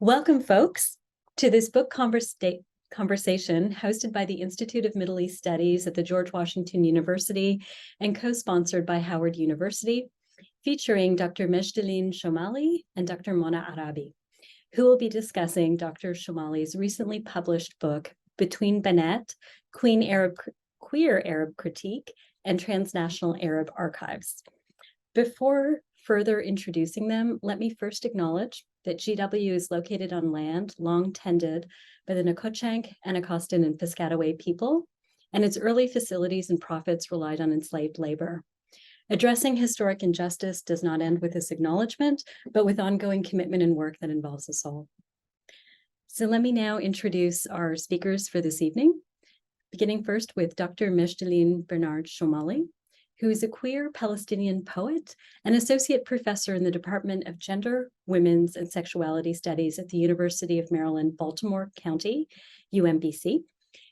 Welcome, folks, to this book conversation hosted by the Institute of Middle East Studies at the George Washington University and co-sponsored by Howard University, featuring Dr. Mejdulene Shomali and Dr. Mona Araby, who will be discussing Dr. Shomali's recently published book, Between Banat, Queer Arab Critique and Transnational Arab Archives. Before further introducing them, let me first acknowledge that GW is located on land long tended by the Nacotchtank, Anacostan, and Piscataway people, and its early facilities and profits relied on enslaved labor. Addressing historic injustice does not end with this acknowledgement, but with ongoing commitment and work that involves us all. So let me now introduce our speakers for this evening, beginning first with Dr. Mejdulene Bernard Shomali, who is a queer Palestinian poet and associate professor in the Department of Gender, Women's, and Sexuality Studies at the University of Maryland, Baltimore County, UMBC.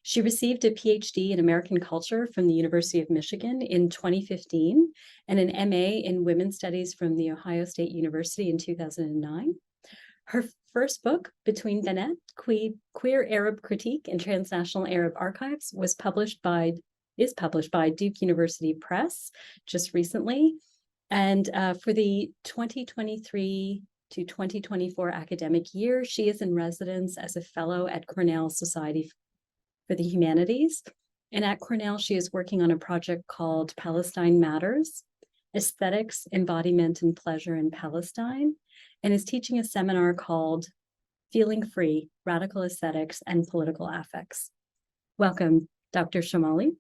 She received a PhD in American culture from the University of Michigan in 2015 and an MA in Women's Studies from the Ohio State University in 2009. Her first book, Between Banat, Queer Arab Critique and Transnational Arab Archives, is published by Duke University Press just recently. And for the 2023 to 2024 academic year, she is in residence as a fellow at Cornell Society for the Humanities. And at Cornell, she is working on a project called Palestine Matters, Aesthetics, Embodiment, and Pleasure in Palestine, and is teaching a seminar called Feeling Free, Radical Aesthetics and Political Affects. Welcome, Dr. Shomali.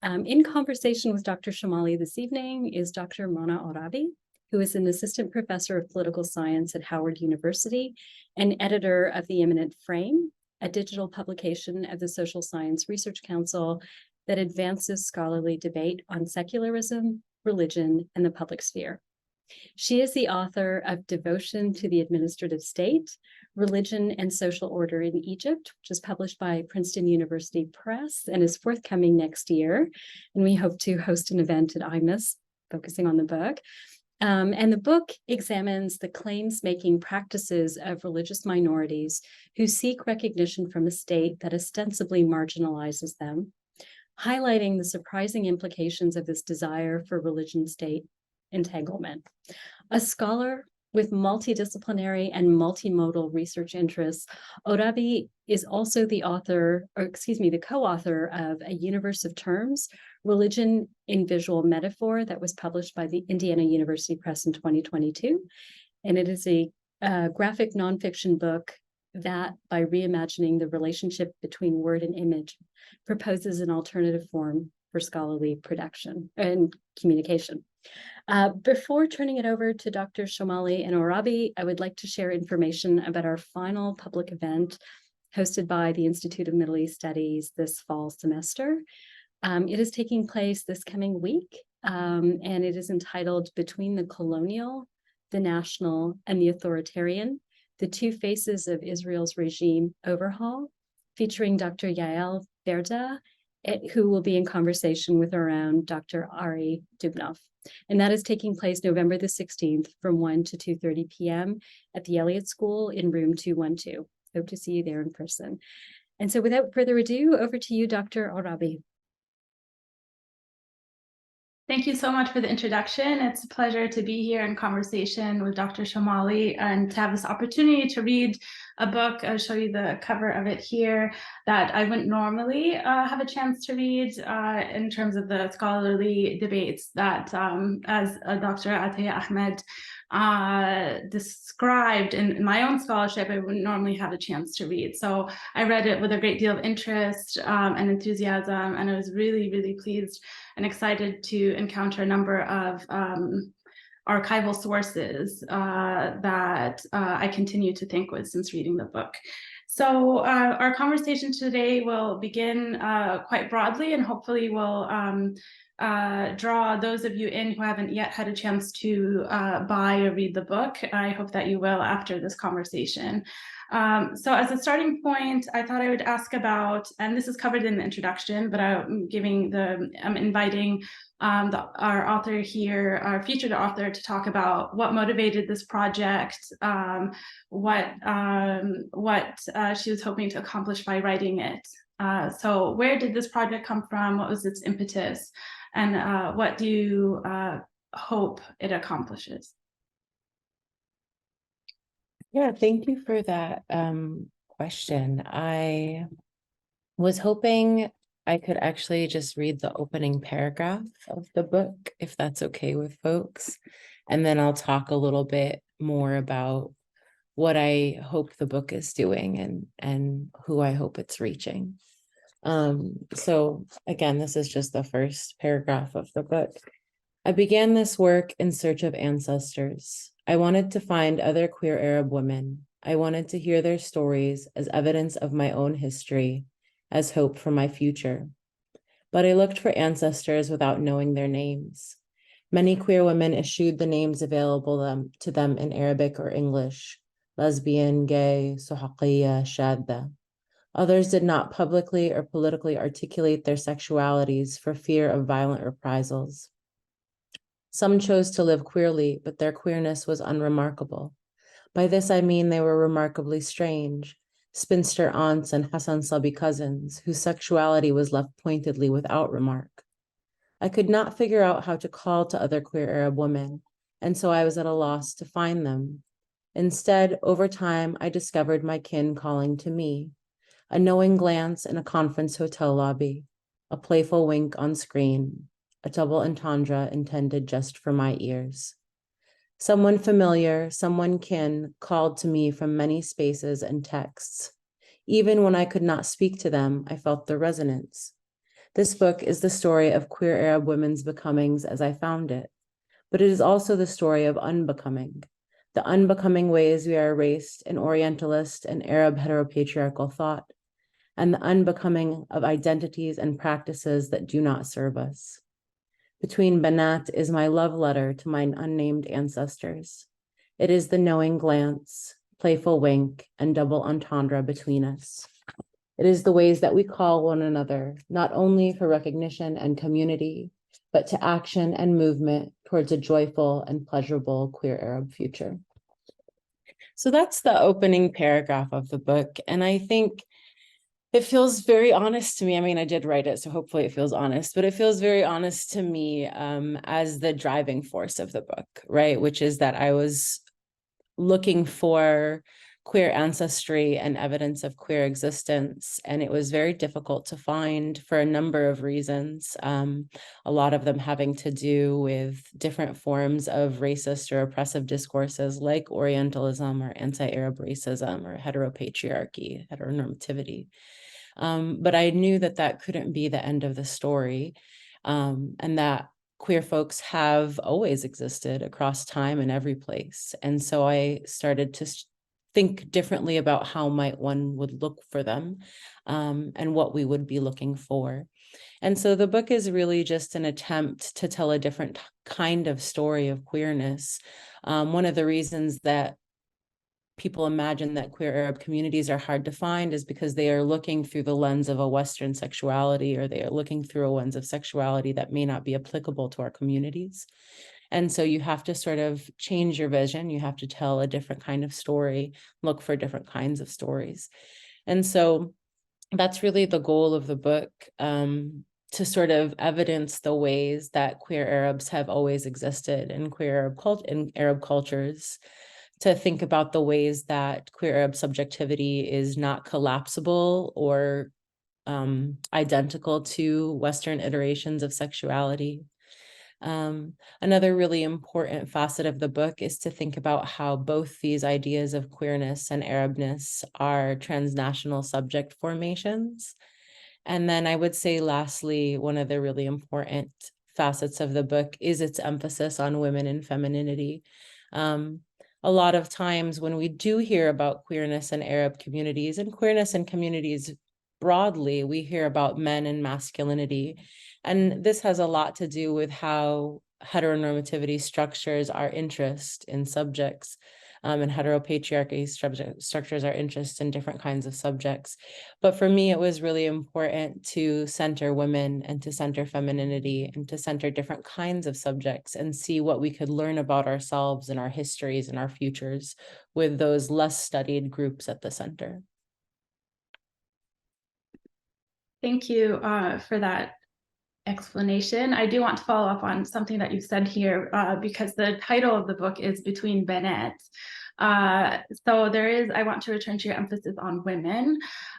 In conversation with Dr. Shomali this evening is Dr. Mona Araby, who is an assistant professor of political science at Howard University and editor of The Imminent Frame, a digital publication of the Social Science Research Council that advances scholarly debate on secularism, religion, and the public sphere. She is the author of Devotion to the Administrative State, Religion and Social Order in Egypt, which is published by Princeton University Press and is forthcoming next year. And we hope to host an event at IMES focusing on the book. And the book examines the claims-making practices of religious minorities who seek recognition from a state that ostensibly marginalizes them, highlighting the surprising implications of this desire for religion-state entanglement. A scholar with multidisciplinary and multimodal research interests, Oraby is also the co-author of A Universe of Terms, Religion in Visual Metaphor, that was published by the Indiana University Press in 2022. And it is a graphic nonfiction book that, by reimagining the relationship between word and image, proposes an alternative form for scholarly production and communication. Before turning it over to Dr. Shomali and Oraby, I would like to share information about our final public event hosted by the Institute of Middle East Studies this fall semester. It is taking place this coming week, and it is entitled Between the Colonial, the National, and the Authoritarian, The Two Faces of Israel's Regime Overhaul, featuring Dr. Yael Verda, who will be in conversation with our own Dr. Ari Dubnov. And that is taking place November the 16th from 1 to 2:30 p.m. at the Elliott School in room 212. Hope to see you there in person. And so without further ado, over to you, Dr. Oraby. Thank you so much for the introduction. It's a pleasure to be here in conversation with Dr. Shomali and to have this opportunity to read a book. I'll show you the cover of it here that I wouldn't normally have a chance to read in terms of the scholarly debates that, as Dr. Atiyah Ahmed described in my own scholarship, I wouldn't normally have a chance to read. So I read it with a great deal of interest and enthusiasm, and I was really, really pleased and excited to encounter a number of archival sources that I continue to think with since reading the book. So our conversation today will begin quite broadly and hopefully will draw those of you in who haven't yet had a chance to buy or read the book. I hope that you will after this conversation. So as a starting point, I thought I would ask about, and this is covered in the introduction, but I'm inviting our author here, our featured author, to talk about what motivated this project, what she was hoping to accomplish by writing it. So where did this project come from? What was its impetus? And what do you hope it accomplishes? Yeah, thank you for that question. I was hoping I could actually just read the opening paragraph of the book, if that's okay with folks. And then I'll talk a little bit more about what I hope the book is doing and who I hope it's reaching. So again, this is just the first paragraph of the book. I began this work in search of ancestors. I wanted to find other queer Arab women. I wanted to hear their stories as evidence of my own history, as hope for my future. But I looked for ancestors without knowing their names. Many queer women eschewed the names available to them in Arabic or English: lesbian, gay, sohaqiya, shadda. Others did not publicly or politically articulate their sexualities for fear of violent reprisals. Some chose to live queerly, but their queerness was unremarkable. By this I mean they were remarkably strange, spinster aunts and Hassan Sabi cousins, whose sexuality was left pointedly without remark. I could not figure out how to call to other queer Arab women, and so I was at a loss to find them. Instead, over time, I discovered my kin calling to me: a knowing glance in a conference hotel lobby, a playful wink on screen, a double entendre intended just for my ears. Someone familiar, someone kin, called to me from many spaces and texts. Even when I could not speak to them, I felt the resonance. This book is the story of queer Arab women's becomings as I found it, but it is also the story of unbecoming, the unbecoming ways we are erased in Orientalist and Arab heteropatriarchal thought, and the unbecoming of identities and practices that do not serve us. Between Banat is my love letter to my unnamed ancestors. It is the knowing glance, playful wink, and double entendre between us. It is the ways that we call one another, not only for recognition and community, but to action and movement towards a joyful and pleasurable queer Arab future. So that's the opening paragraph of the book. And I think it feels very honest to me. I mean, I did write it, so hopefully it feels honest, but it feels very honest to me as the driving force of the book, right? Which is that I was looking for queer ancestry and evidence of queer existence, and it was very difficult to find for a number of reasons, a lot of them having to do with different forms of racist or oppressive discourses like Orientalism or anti-Arab racism or heteropatriarchy, heteronormativity. But I knew that that couldn't be the end of the story, and that queer folks have always existed across time and every place. And so I started to think differently about how might one would look for them, and what we would be looking for. And so the book is really just an attempt to tell a different kind of story of queerness. One of the reasons that people imagine that queer Arab communities are hard to find is because they are looking through the lens of a Western sexuality, or they are looking through a lens of sexuality that may not be applicable to our communities. And so you have to sort of change your vision. You have to tell a different kind of story, look for different kinds of stories. And so that's really the goal of the book, to sort of evidence the ways that queer Arabs have always existed in Arab cultures, to think about the ways that queer Arab subjectivity is not collapsible or identical to Western iterations of sexuality. Another really important facet of the book is to think about how both these ideas of queerness and Arabness are transnational subject formations. And then I would say, lastly, one of the really important facets of the book is its emphasis on women and femininity. A lot of times when we do hear about queerness in Arab communities and queerness in communities broadly, we hear about men and masculinity. And this has a lot to do with how heteronormativity structures our interest in subjects, and heteropatriarchy structures our interest in different kinds of subjects. But for me, it was really important to center women and to center femininity and to center different kinds of subjects and see what we could learn about ourselves and our histories and our futures with those less studied groups at the center. Thank you for that explanation. I do want to follow up on something that you've said here because the title of the book is Between Banat. So I want to return to your emphasis on women.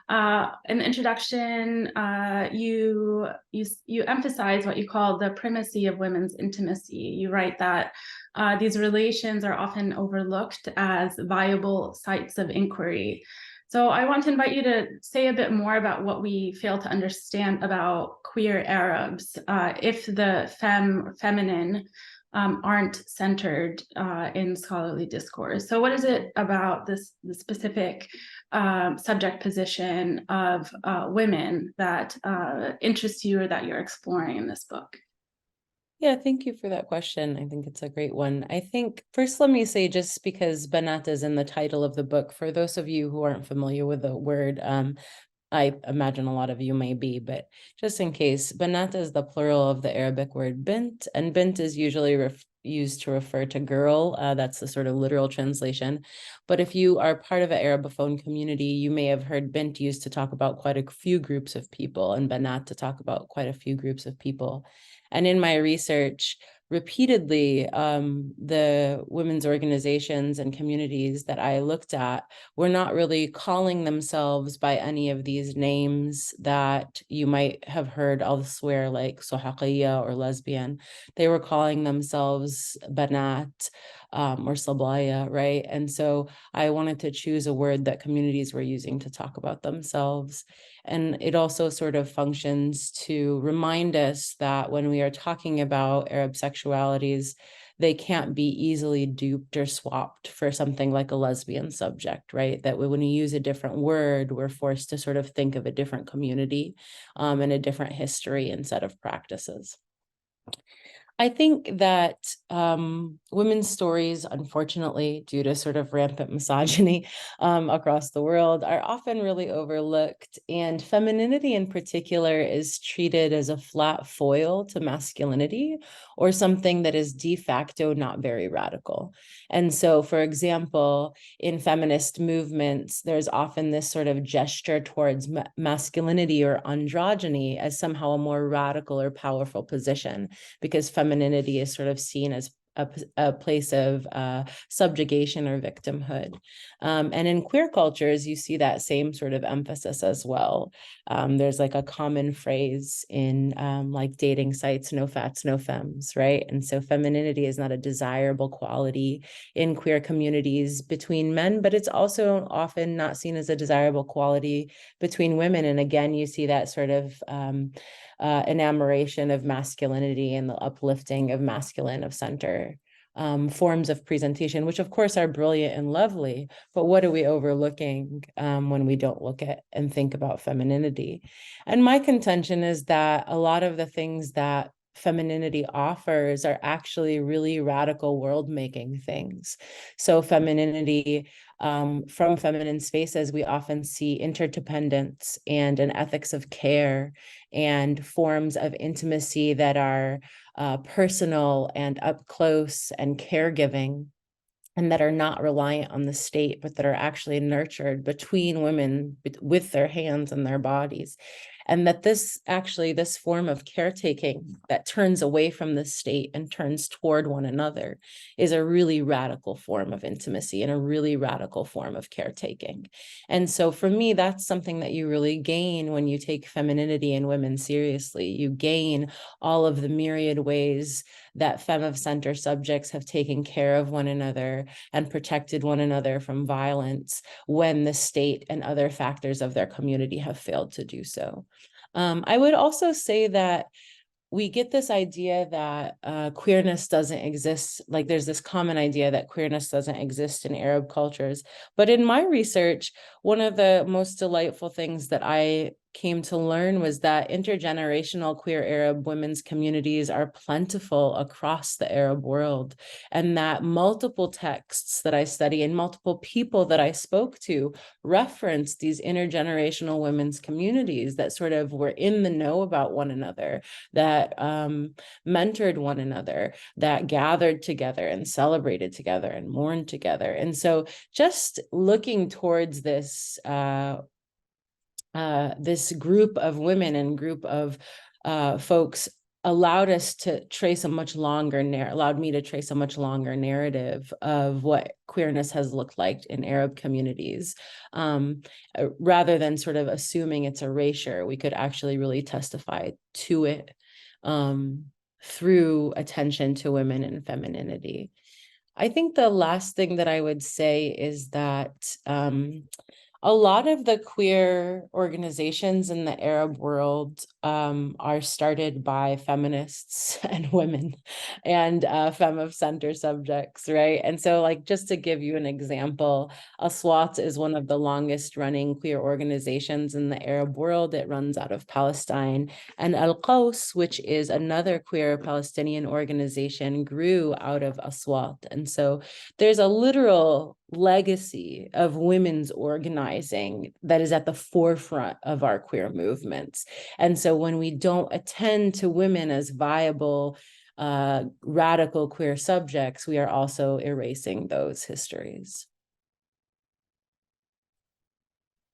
In the introduction, you emphasize what you call the primacy of women's intimacy. You write that these relations are often overlooked as viable sites of inquiry. So I want to invite you to say a bit more about what we fail to understand about queer Arabs, if the feminine aren't centered in scholarly discourse. So what is it about the specific subject position of women that interests you or that you're exploring in this book? Yeah, thank you for that question. I think it's a great one. I think first, let me say, just because Banat is in the title of the book, for those of you who aren't familiar with the word, I imagine a lot of you may be, but just in case, Banat is the plural of the Arabic word bint, and bint is usually used to refer to girl. That's the sort of literal translation. But if you are part of an Arabophone community, you may have heard bint used to talk about quite a few groups of people, and Banat to talk about quite a few groups of people. And in my research, repeatedly, the women's organizations and communities that I looked at were not really calling themselves by any of these names that you might have heard elsewhere, like sohaqiyya or lesbian. They were calling themselves banat or sablaya, right? And so I wanted to choose a word that communities were using to talk about themselves. And it also sort of functions to remind us that when we are talking about Arab sexualities, they can't be easily duped or swapped for something like a lesbian subject, right? That when we use a different word, we're forced to sort of think of a different community and a different history and set of practices. I think that women's stories, unfortunately, due to sort of rampant misogyny across the world, are often really overlooked. And femininity in particular is treated as a flat foil to masculinity or something that is de facto not very radical. And so, for example, in feminist movements, there's often this sort of gesture towards masculinity or androgyny as somehow a more radical or powerful position, because femininity is sort of seen as a place of subjugation or victimhood. And in queer cultures, you see that same sort of emphasis as well. There's like a common phrase in like dating sites, no fats, no femmes, right? And so femininity is not a desirable quality in queer communities between men, but it's also often not seen as a desirable quality between women. And again, you see that sort of enamoration of masculinity and the uplifting of masculine of center forms of presentation, which of course are brilliant and lovely, but what are we overlooking when we don't look at and think about femininity? And my contention is that a lot of the things that femininity offers are actually really radical world-making things. So femininity, from feminine spaces, we often see interdependence and an ethics of care and forms of intimacy that are personal and up close and caregiving, and that are not reliant on the state, but that are actually nurtured between women with their hands and their bodies. And that this form of caretaking that turns away from the state and turns toward one another is a really radical form of intimacy and a really radical form of caretaking. And so for me, that's something that you really gain when you take femininity and women seriously. You gain all of the myriad ways that femme of center subjects have taken care of one another and protected one another from violence when the state and other factors of their community have failed to do so. I would also say that we get this idea that queerness doesn't exist. Like there's this common idea that queerness doesn't exist in Arab cultures. But in my research, one of the most delightful things that I came to learn was that intergenerational queer Arab women's communities are plentiful across the Arab world, and that multiple texts that I study and multiple people that I spoke to referenced these intergenerational women's communities that sort of were in the know about one another, that mentored one another, that gathered together and celebrated together and mourned together. And so just looking towards this this group of women and group of folks allowed us to trace a much longer allowed me to trace a much longer narrative of what queerness has looked like in Arab communities. Rather than sort of assuming it's erasure, we could actually really testify to it through attention to women and femininity. I think the last thing that I would say is that a lot of the queer organizations in the Arab world are started by feminists and women and femme of center subjects, right? And so, like, just to give you an example, Aswat is one of the longest running queer organizations in the Arab world. It runs out of Palestine. And Al-Qaws, which is another queer Palestinian organization, grew out of Aswat. And so there's a literal legacy of women's organizing that is at the forefront of our queer movements. And so when we don't attend to women as viable, radical queer subjects, we are also erasing those histories.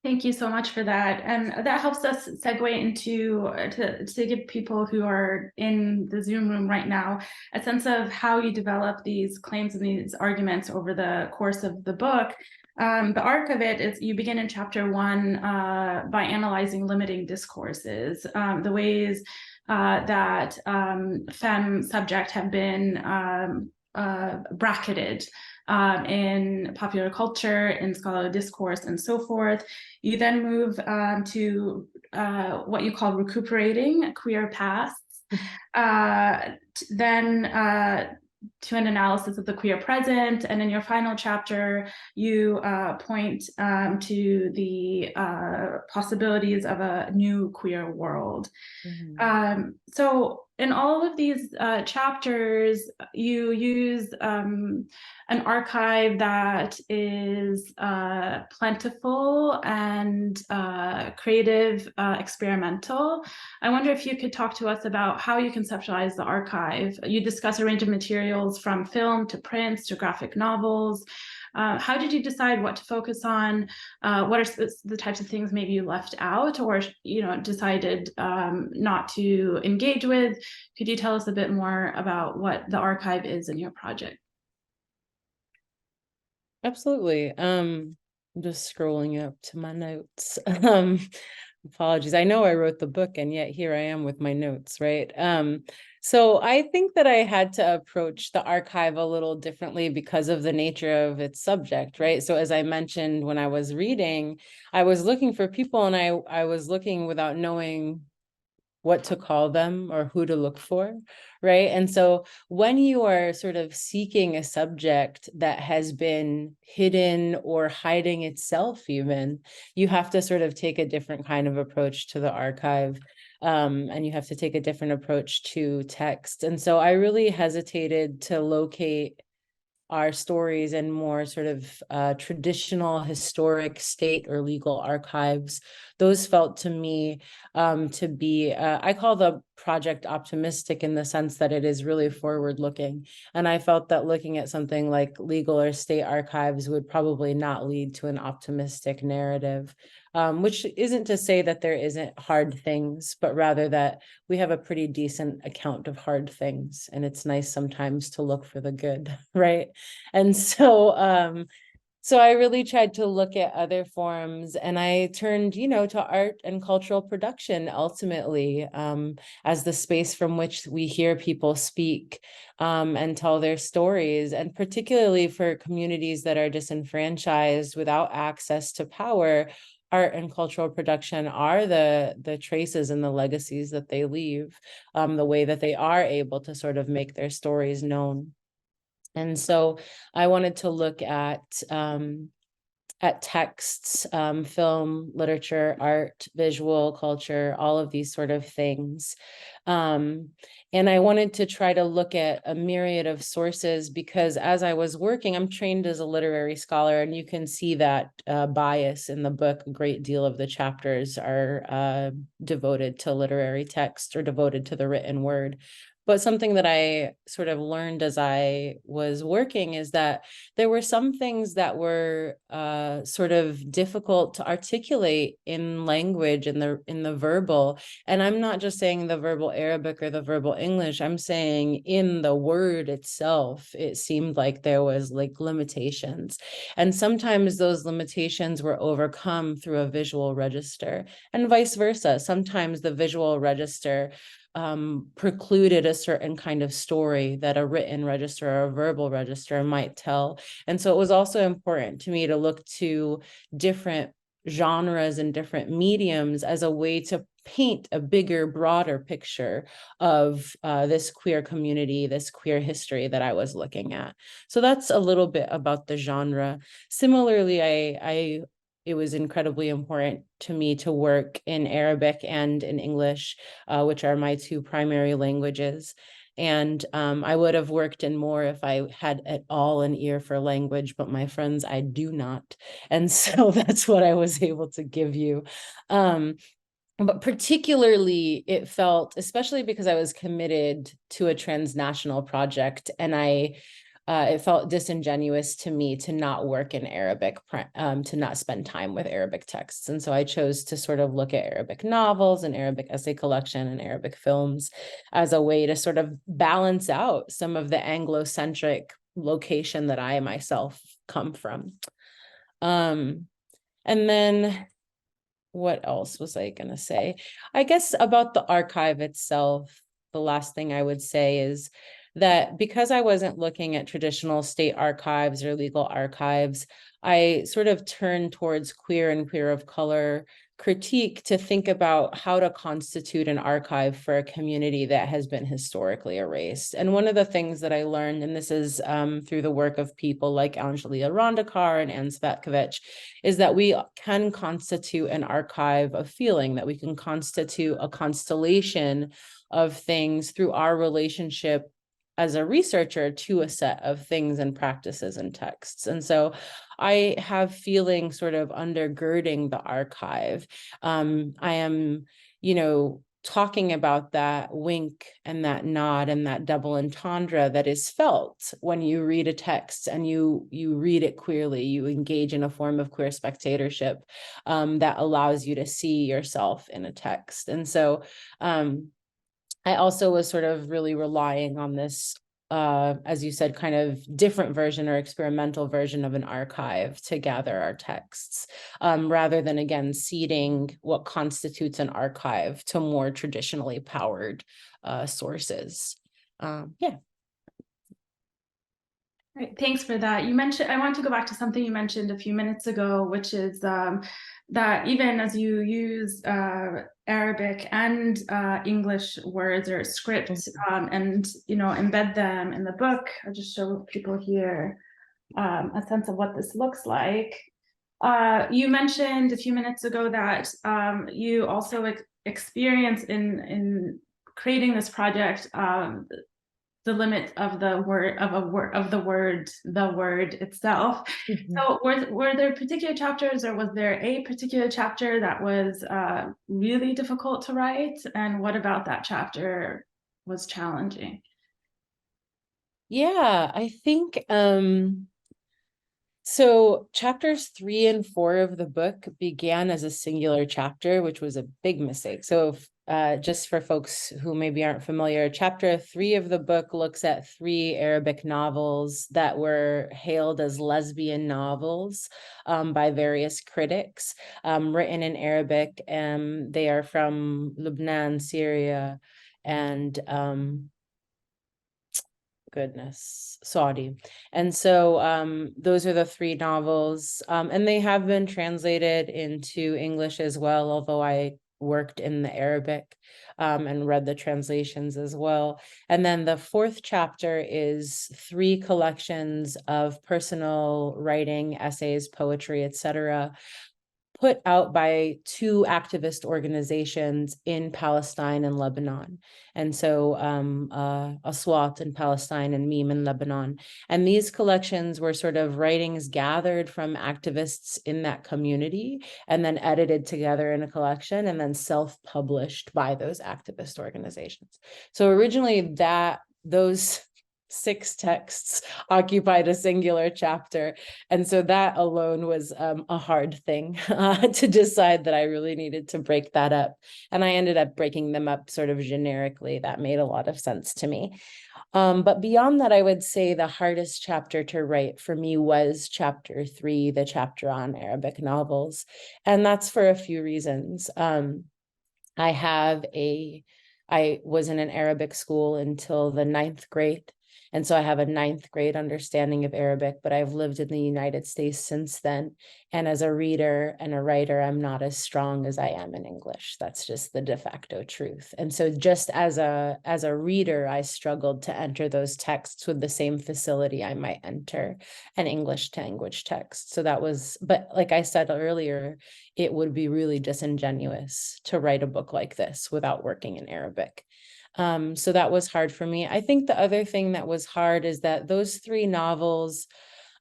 Thank you so much for that. And that helps us segue into to give people who are in the Zoom room right now a sense of how you develop these claims and these arguments over the course of the book. The arc of it is you begin in chapter 1 by analyzing limiting discourses, the ways that femme subject have been bracketed in popular culture, in scholarly discourse, and so forth. You then move to what you call recuperating queer pasts, then to an analysis of the queer present, and in your final chapter, you point to the possibilities of a new queer world. Mm-hmm. So in all of these chapters, you use an archive that is plentiful and creative, experimental. I wonder if you could talk to us about how you conceptualize the archive. You discuss a range of materials from film to prints to graphic novels. How did you decide what to focus on? What are the types of things maybe you left out or decided not to engage with? Could you tell us a bit more about what the archive is in your project? Absolutely. I'm just scrolling up to my notes. Apologies. I know I wrote the book and yet here I am with my notes, right? So I think that I had to approach the archive a little differently because of the nature of its subject, right? So as I mentioned, when I was reading, I was looking for people and I was looking without knowing what to call them or who to look for, right? And so when you are sort of seeking a subject that has been hidden or hiding itself even, you have to sort of take a different kind of approach to the archive. And you have to take a different approach to text. And so I really hesitated to locate our stories in more sort of traditional historic state or legal archives. Those felt to me to be, I call the project optimistic in the sense that it is really forward looking. And I felt that looking at something like legal or state archives would probably not lead to an optimistic narrative. Which isn't to say that there isn't hard things, but rather that we have a pretty decent account of hard things. And it's nice sometimes to look for the good, right? And so, so I really tried to look at other forms and I turned, to art and cultural production ultimately as the space from which we hear people speak and tell their stories. And particularly for communities that are disenfranchised without access to power, art and cultural production are the traces and the legacies that they leave, the way that they are able to sort of make their stories known. And so I wanted to look at at texts, film, literature, art, visual culture, all of these sort of things. And I wanted to try to look at a myriad of sources because as I was working, I'm trained as a literary scholar, and you can see that bias in the book. A great deal of the chapters are devoted to literary text or devoted to the written word. But something that I sort of learned as I was working is that there were some things that were sort of difficult to articulate in language, in the verbal. And I'm not just saying the verbal Arabic or the verbal English, I'm saying in the word itself, it seemed like there was like limitations. And sometimes those limitations were overcome through a visual register, and vice versa. Sometimes the visual register precluded a certain kind of story that a written register or a verbal register might tell. And so it was also important to me to look to different genres and different mediums as a way to paint a bigger, broader picture of this queer community, this queer history that I was looking at. So that's a little bit about the genre. Similarly, it was incredibly important to me to work in Arabic and in English, which are my two primary languages. And I would have worked in more if I had at all an ear for language, but my friends, I do not. And so that's what I was able to give you. But particularly it felt, especially because I was committed to a transnational project, and it felt disingenuous to me to not work in Arabic, to not spend time with Arabic texts. And so I chose to sort of look at Arabic novels and Arabic essay collection and Arabic films as a way to sort of balance out some of the Anglo-centric location that I myself come from. And then what else was I going to say? I guess about the archive itself, the last thing I would say is that because I wasn't looking at traditional state archives or legal archives, I sort of turned towards queer and queer of color critique to think about how to constitute an archive for a community that has been historically erased. And one of the things that I learned, and this is through the work of people like Angelia Rondekar and Anne Svetkovich, is that we can constitute an archive of feeling, that we can constitute a constellation of things through our relationship as a researcher to a set of things and practices and texts. And so I have feeling sort of undergirding the archive. I am, talking about that wink and that nod and that double entendre that is felt when you read a text and you read it queerly. You engage in a form of queer spectatorship that allows you to see yourself in a text. And so I also was sort of really relying on this, as you said, kind of different version or experimental version of an archive to gather our texts, rather than, again, ceding what constitutes an archive to more traditionally powered sources. Yeah. Right, thanks for that. I want to go back to something you mentioned a few minutes ago, which is that even as you use Arabic and English words or scripts, and embed them in the book, I'll just show people here a sense of what this looks like. You mentioned a few minutes ago that you also experience in creating this project the limit of the word itself. Mm-hmm. So were there particular chapters, or was there a particular chapter that was really difficult to write? And what about that chapter was challenging? Yeah, I think so chapters 3 and 4 of the book began as a singular chapter, which was a big mistake. So just for folks who maybe aren't familiar, chapter 3 of the book looks at 3 Arabic novels that were hailed as lesbian novels by various critics, written in Arabic. They are from Lebanon, Syria, and Saudi. And so those are the 3 novels, and they have been translated into English as well, although I worked in the Arabic and read the translations as well. And then the fourth chapter is 3 collections of personal writing, essays, poetry, etc., put out by 2 activist organizations in Palestine and Lebanon. And so Aswat in Palestine and Meme in Lebanon. And these collections were sort of writings gathered from activists in that community and then edited together in a collection and then self-published by those activist organizations. So originally those 6 texts occupied a singular chapter. And so that alone was a hard thing to decide that I really needed to break that up. And I ended up breaking them up sort of generically. That made a lot of sense to me. But beyond that, I would say the hardest chapter to write for me was chapter 3, the chapter on Arabic novels. And that's for a few reasons. I was in an Arabic school until the 9th grade. And so I have a 9th grade understanding of Arabic, but I've lived in the United States since then. And as a reader and a writer, I'm not as strong as I am in English. That's just the de facto truth. And so just as a reader, I struggled to enter those texts with the same facility I might enter an English language text. So that was, but like I said earlier, it would be really disingenuous to write a book like this without working in Arabic. So that was hard for me. I think the other thing that was hard is that those 3 novels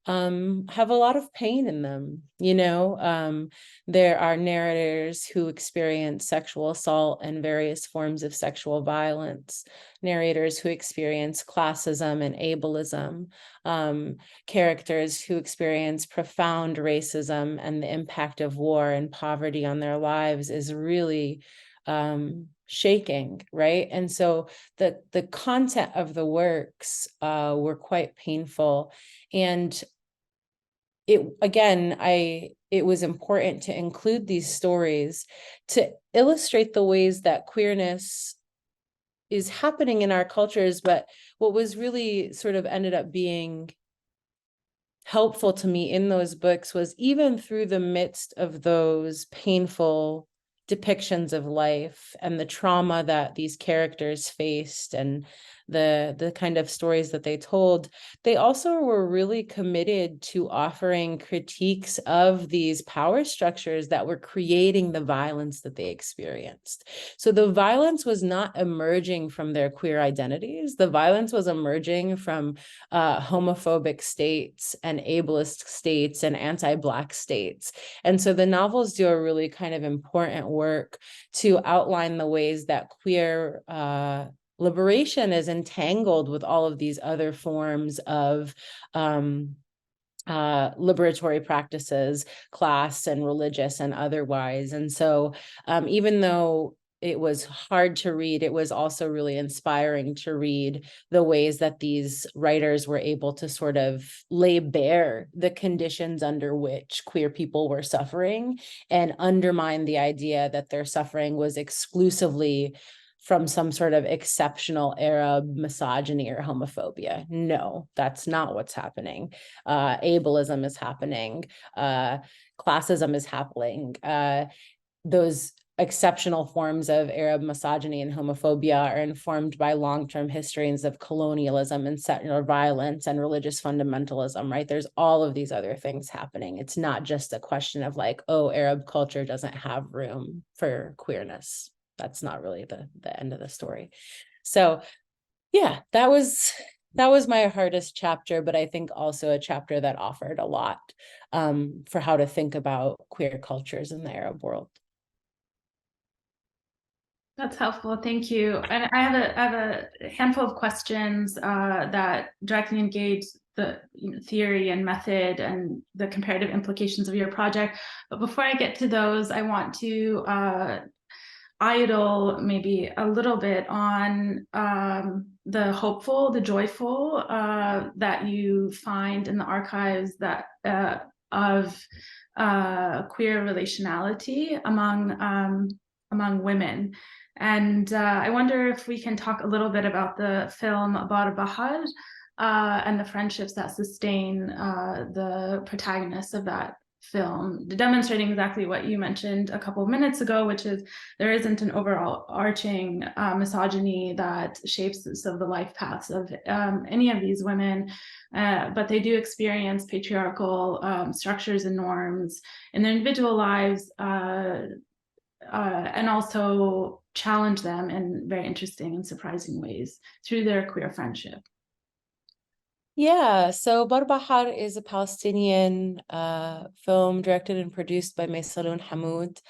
have a lot of pain in them. There are narrators who experience sexual assault and various forms of sexual violence, narrators who experience classism and ableism, characters who experience profound racism, and the impact of war and poverty on their lives is really shaking, right? And so the content of the works were quite painful. And it was important to include these stories to illustrate the ways that queerness is happening in our cultures. But what was really sort of ended up being helpful to me in those books was even through the midst of those painful depictions of life and the trauma that these characters faced and the kind of stories that they told, they also were really committed to offering critiques of these power structures that were creating the violence that they experienced. So the violence was not emerging from their queer identities. The violence was emerging from homophobic states and ableist states and anti-Black states. And so the novels do a really kind of important work to outline the ways that queer liberation is entangled with all of these other forms of liberatory practices, class and religious and otherwise. And so even though it was hard to read, it was also really inspiring to read the ways that these writers were able to sort of lay bare the conditions under which queer people were suffering and undermine the idea that their suffering was exclusively from some sort of exceptional Arab misogyny or homophobia. No, that's not what's happening. Ableism is happening. Classism is happening. Those exceptional forms of Arab misogyny and homophobia are informed by long-term histories of colonialism and settler violence and religious fundamentalism, right? There's all of these other things happening. It's not just a question of like, oh, Arab culture doesn't have room for queerness. That's not really the end of the story. So yeah, that was my hardest chapter, but I think also a chapter that offered a lot for how to think about queer cultures in the Arab world. That's helpful. Thank you. And I have a handful of questions that directly engage the theory and method and the comparative implications of your project. But before I get to those, I want to idle maybe a little bit on the hopeful, the joyful that you find in the archives that of queer relationality among women. And I wonder if we can talk a little bit about the film Bar Bahar and the friendships that sustain the protagonists of that film, demonstrating exactly what you mentioned a couple of minutes ago, which is there isn't an overall arching misogyny that shapes some of the life paths of any of these women, but they do experience patriarchal structures and norms in their individual lives, and also challenge them in very interesting and surprising ways through their queer friendship. Yeah, so Barbahar is a Palestinian film directed and produced by Mejdulene Hamoud.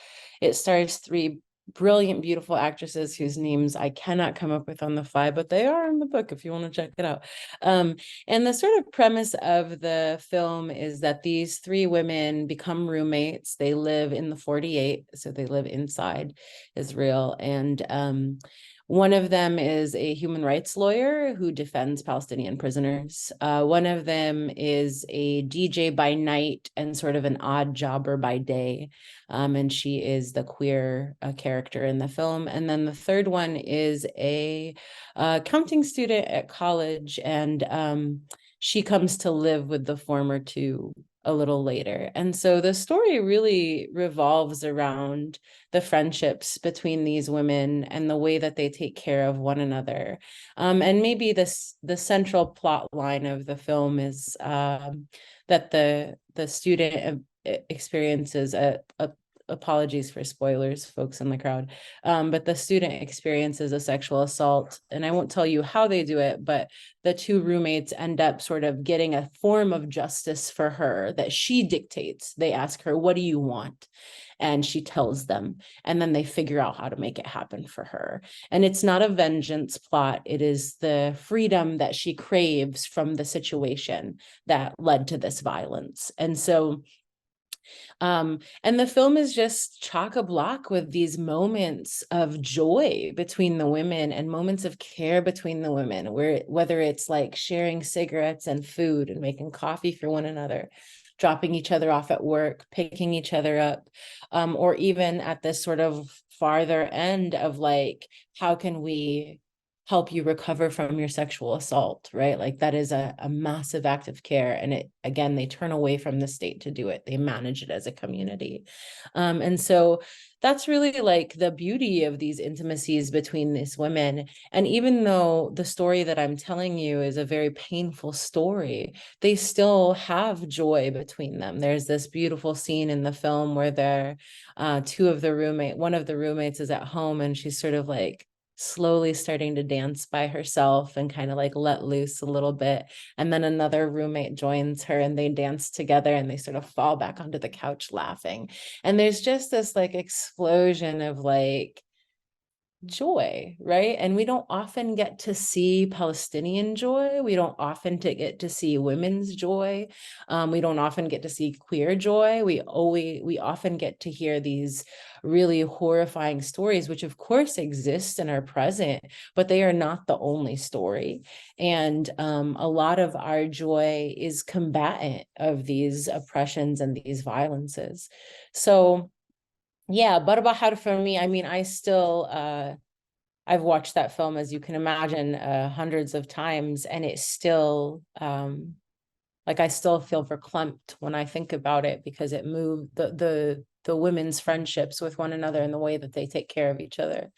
It stars three brilliant, beautiful actresses whose names I cannot come up with on the fly, but they are in the book if you want to check it out. And the sort of premise of the film is that these three women become roommates. They live in the 48, so they live inside Israel. And one of them is a human rights lawyer who defends Palestinian prisoners. One of them is a DJ by night and sort of an odd jobber by day. And she is the queer character in the film. And then the third one is a accounting student at college, and she comes to live with the former two a little later. And so the story really revolves around the friendships between these women and the way that they take care of one another. And maybe the central plot line of the film is that the student experiences apologies for spoilers, folks in the crowd, but the student experiences a sexual assault, and I won't tell you how they do it, but the two roommates end up sort of getting a form of justice for her that she dictates. They ask her, "What do you want?" And she tells them, and then they figure out how to make it happen for her. And it's not a vengeance plot. It is the freedom that she craves from the situation that led to this violence. And so and the film is just chock-a-block with these moments of joy between the women and moments of care between the women, whether it's like sharing cigarettes and food and making coffee for one another, dropping each other off at work, picking each other up, or even at this sort of farther end of like, how can we help you recover from your sexual assault, right? Like that is a massive act of care. And it, again, they turn away from the state to do it. They manage it as a community. And so that's really like the beauty of these intimacies between these women. And even though the story that I'm telling you is a very painful story, they still have joy between them. There's this beautiful scene in the film where one of the roommates is at home and she's sort of like slowly starting to dance by herself and kind of like let loose a little bit. And then another roommate joins her and they dance together and they sort of fall back onto the couch laughing. And there's just this like explosion of like joy, right? And we don't often get to see Palestinian joy. We don't often get to see women's joy. We don't often get to see queer joy. We often get to hear these really horrifying stories, which of course exist and are present, but they are not the only story. And a lot of our joy is combatant of these oppressions and these violences. So yeah, Barbahar for me, I mean, I've watched that film, as you can imagine, hundreds of times, and it's still, like I still feel verklempt when I think about it because it moved the women's friendships with one another and the way that they take care of each other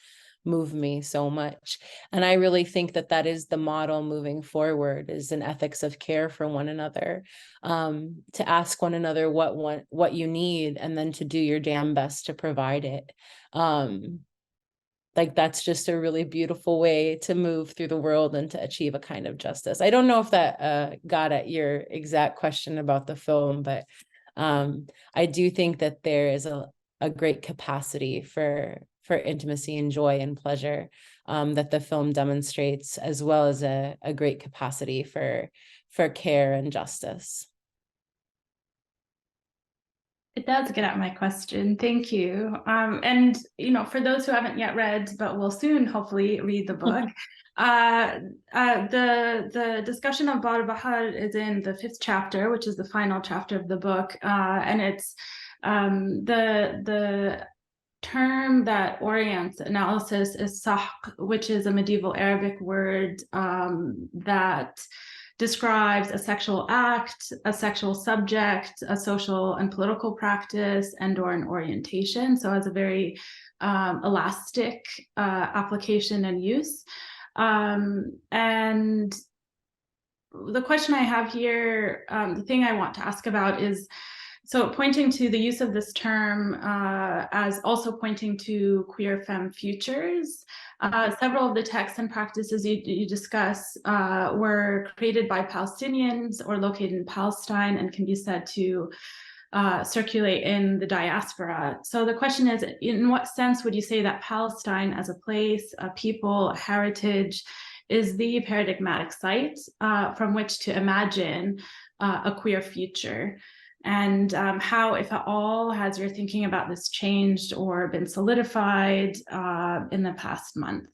move me so much. And I really think that that is the model moving forward, is an ethics of care for one another, to ask one another what you need and then to do your damn best to provide it. Like that's just a really beautiful way to move through the world and to achieve a kind of justice. I don't know if that got at your exact question about the film, but I do think that there is a great capacity for intimacy and joy and pleasure that the film demonstrates, as well as a great capacity for care and justice. It does get at my question. Thank you. And for those who haven't yet read, but will soon hopefully read the book, the discussion of Barbahar is in the 5th chapter, which is the final chapter of the book, and it's the term that orients analysis is sahq, which is a medieval Arabic word that describes a sexual act, a sexual subject, a social and political practice, and/or an orientation. So has a very elastic application and use. And the question I have here, the thing I want to ask about is, so pointing to the use of this term as also pointing to queer femme futures. Several of the texts and practices you discuss were created by Palestinians or located in Palestine and can be said to circulate in the diaspora. So the question is, in what sense would you say that Palestine as a place, a people, a heritage, is the paradigmatic site from which to imagine a queer future? And how, if at all, has your thinking about this changed or been solidified in the past month?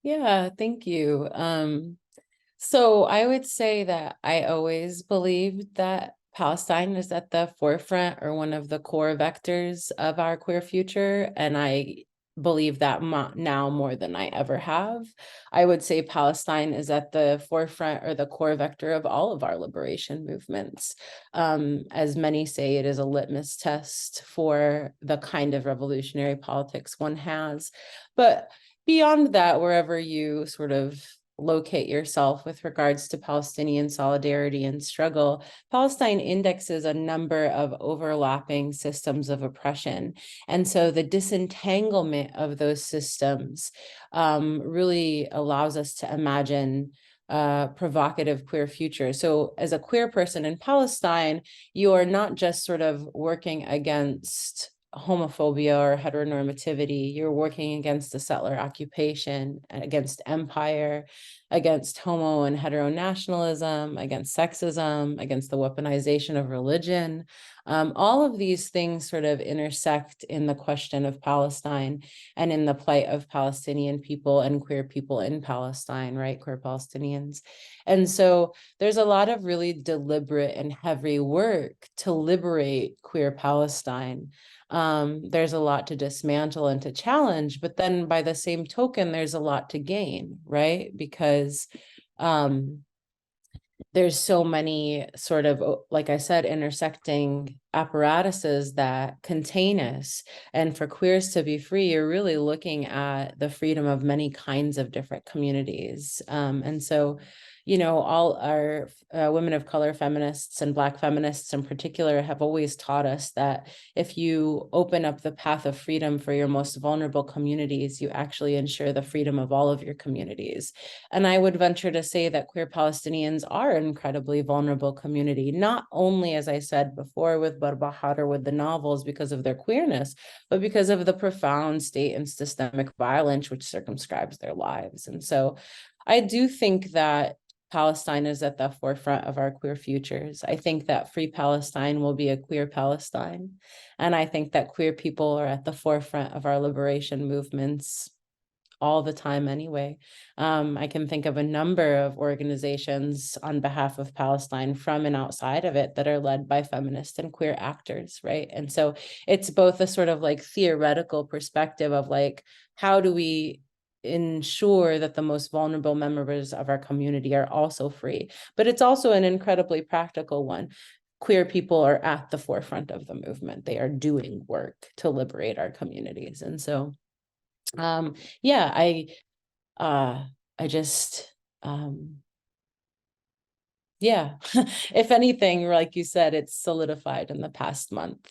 Yeah, thank you. So I would say that I always believed that Palestine is at the forefront or one of the core vectors of our queer future, and I believe that now more than I ever have. I would say Palestine is at the forefront or the core vector of all of our liberation movements. As many say, it is a litmus test for the kind of revolutionary politics one has. But beyond that, wherever you sort of locate yourself with regards to Palestinian solidarity and struggle, Palestine indexes a number of overlapping systems of oppression. And so the disentanglement of those systems really allows us to imagine provocative queer future. So as a queer person in Palestine, you are not just sort of working against homophobia or heteronormativity, you're working against the settler occupation, against empire, against homo and heteronationalism, against sexism, against the weaponization of religion. All of these things sort of intersect in the question of Palestine and in the plight of Palestinian people and queer people in Palestine, right? Queer Palestinians. And so there's a lot of really deliberate and heavy work to liberate queer Palestine. There's a lot to dismantle and to challenge, but then by the same token, there's a lot to gain, right? Because there's so many sort of, like I said, intersecting apparatuses that contain us. And for queers to be free, you're really looking at the freedom of many kinds of different communities. And so, you know, all our women of color feminists and Black feminists in particular have always taught us that if you open up the path of freedom for your most vulnerable communities, you actually ensure the freedom of all of your communities. And I would venture to say that queer Palestinians are an incredibly vulnerable community, not only, as I said before, with Barbahar or with the novels because of their queerness, but because of the profound state and systemic violence which circumscribes their lives. And so I do think that Palestine is at the forefront of our queer futures. I think that free Palestine will be a queer Palestine. And I think that queer people are at the forefront of our liberation movements all the time anyway. I can think of a number of organizations on behalf of Palestine from and outside of it that are led by feminist and queer actors, right? And so it's both a sort of like theoretical perspective of like, how do we ensure that the most vulnerable members of our community are also free? But it's also an incredibly practical one. Queer people are at the forefront of the movement. They are doing work to liberate our communities. And so yeah, I just yeah, if anything, like you said, it's solidified in the past month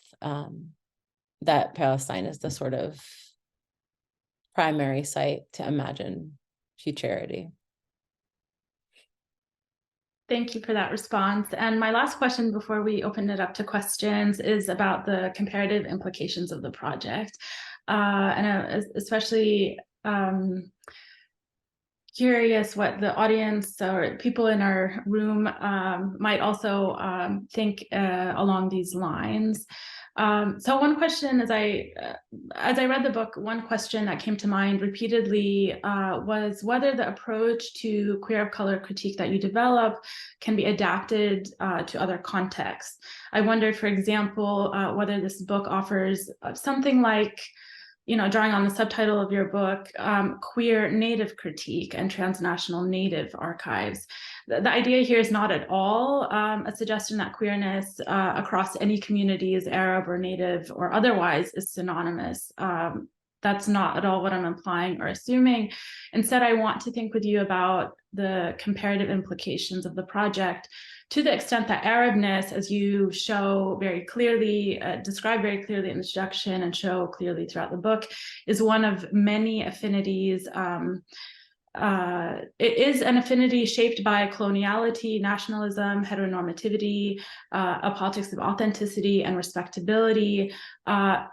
that Palestine is the sort of primary site to imagine futurity. Thank you for that response. And my last question before we open it up to questions is about the comparative implications of the project. And especially curious what the audience or people in our room might also think along these lines. So one question, as I read the book, one question that came to mind repeatedly was whether the approach to queer of color critique that you develop can be adapted to other contexts. I wondered, for example, whether this book offers something like drawing on the subtitle of your book, Queer Native Critique and Transnational Native Archives. The idea here is not at all a suggestion that queerness across any communities, Arab or Native or otherwise, is synonymous. That's not at all what I'm implying or assuming. Instead, I want to think with you about the comparative implications of the project, to the extent that Arabness, as you show very clearly, describe very clearly in the introduction and show clearly throughout the book, is one of many affinities. It is an affinity shaped by coloniality, nationalism, heteronormativity, a politics of authenticity and respectability.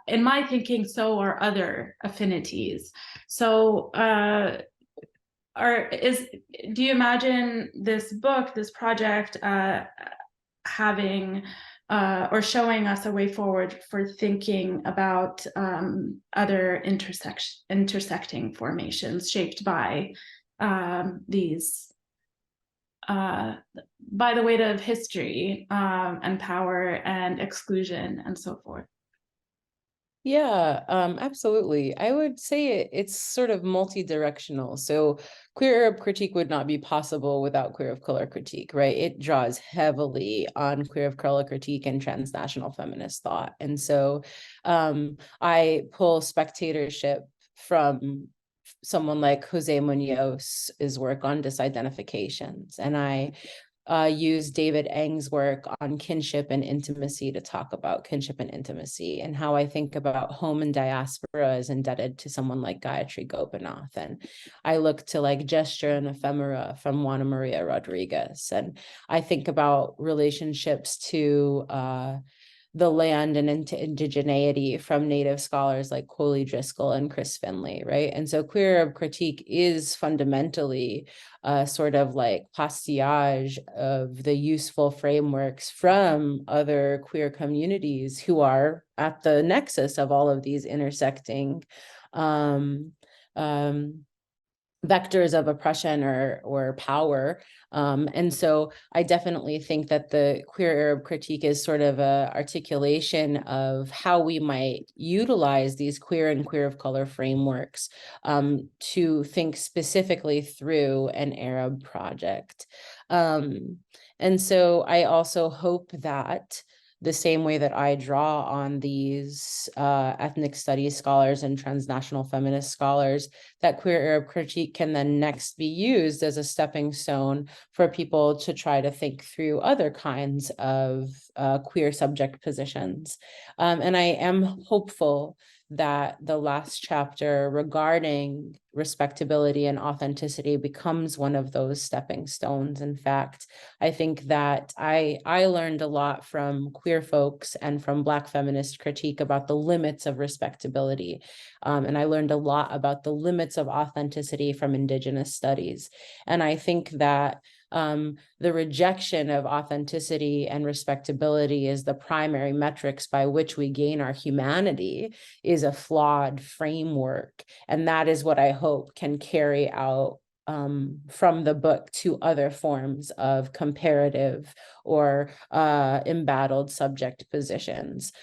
In my thinking, so are other affinities. So do you imagine this book, this project, having or showing us a way forward for thinking about other intersecting formations shaped by these, by the weight of history and power and exclusion and so forth? Yeah, absolutely. I would say it's sort of multi-directional. So queer Arab critique would not be possible without queer of color critique, right? It draws heavily on queer of color critique and transnational feminist thought. And so I pull spectatorship from someone like Jose Munoz's work on disidentifications. And I use David Eng's work on kinship and intimacy to talk about kinship and intimacy, and how I think about home and diaspora is indebted to someone like Gayatri Gopinath. And I look to like gesture and ephemera from Juana Maria Rodriguez. And I think about relationships to the land and into indigeneity from Native scholars like Coley Driscoll and Chris Finley, right? And so queer Arab critique is fundamentally sort of like pastiage of the useful frameworks from other queer communities who are at the nexus of all of these intersecting vectors of oppression or power. And so I definitely think that the queer Arab critique is sort of a articulation of how we might utilize these queer and queer of color frameworks to think specifically through an Arab project. And so I also hope that the same way that I draw on these ethnic studies scholars and transnational feminist scholars, that queer Arab critique can then next be used as a stepping stone for people to try to think through other kinds of queer subject positions. And I am hopeful that the last chapter regarding respectability and authenticity becomes one of those stepping stones. In fact, I think that I learned a lot from queer folks and from Black feminist critique about the limits of respectability. And I learned a lot about the limits of authenticity from Indigenous studies. And I think that the rejection of authenticity and respectability as the primary metrics by which we gain our humanity is a flawed framework. And that is what I hope can carry out from the book to other forms of comparative or embattled subject positions.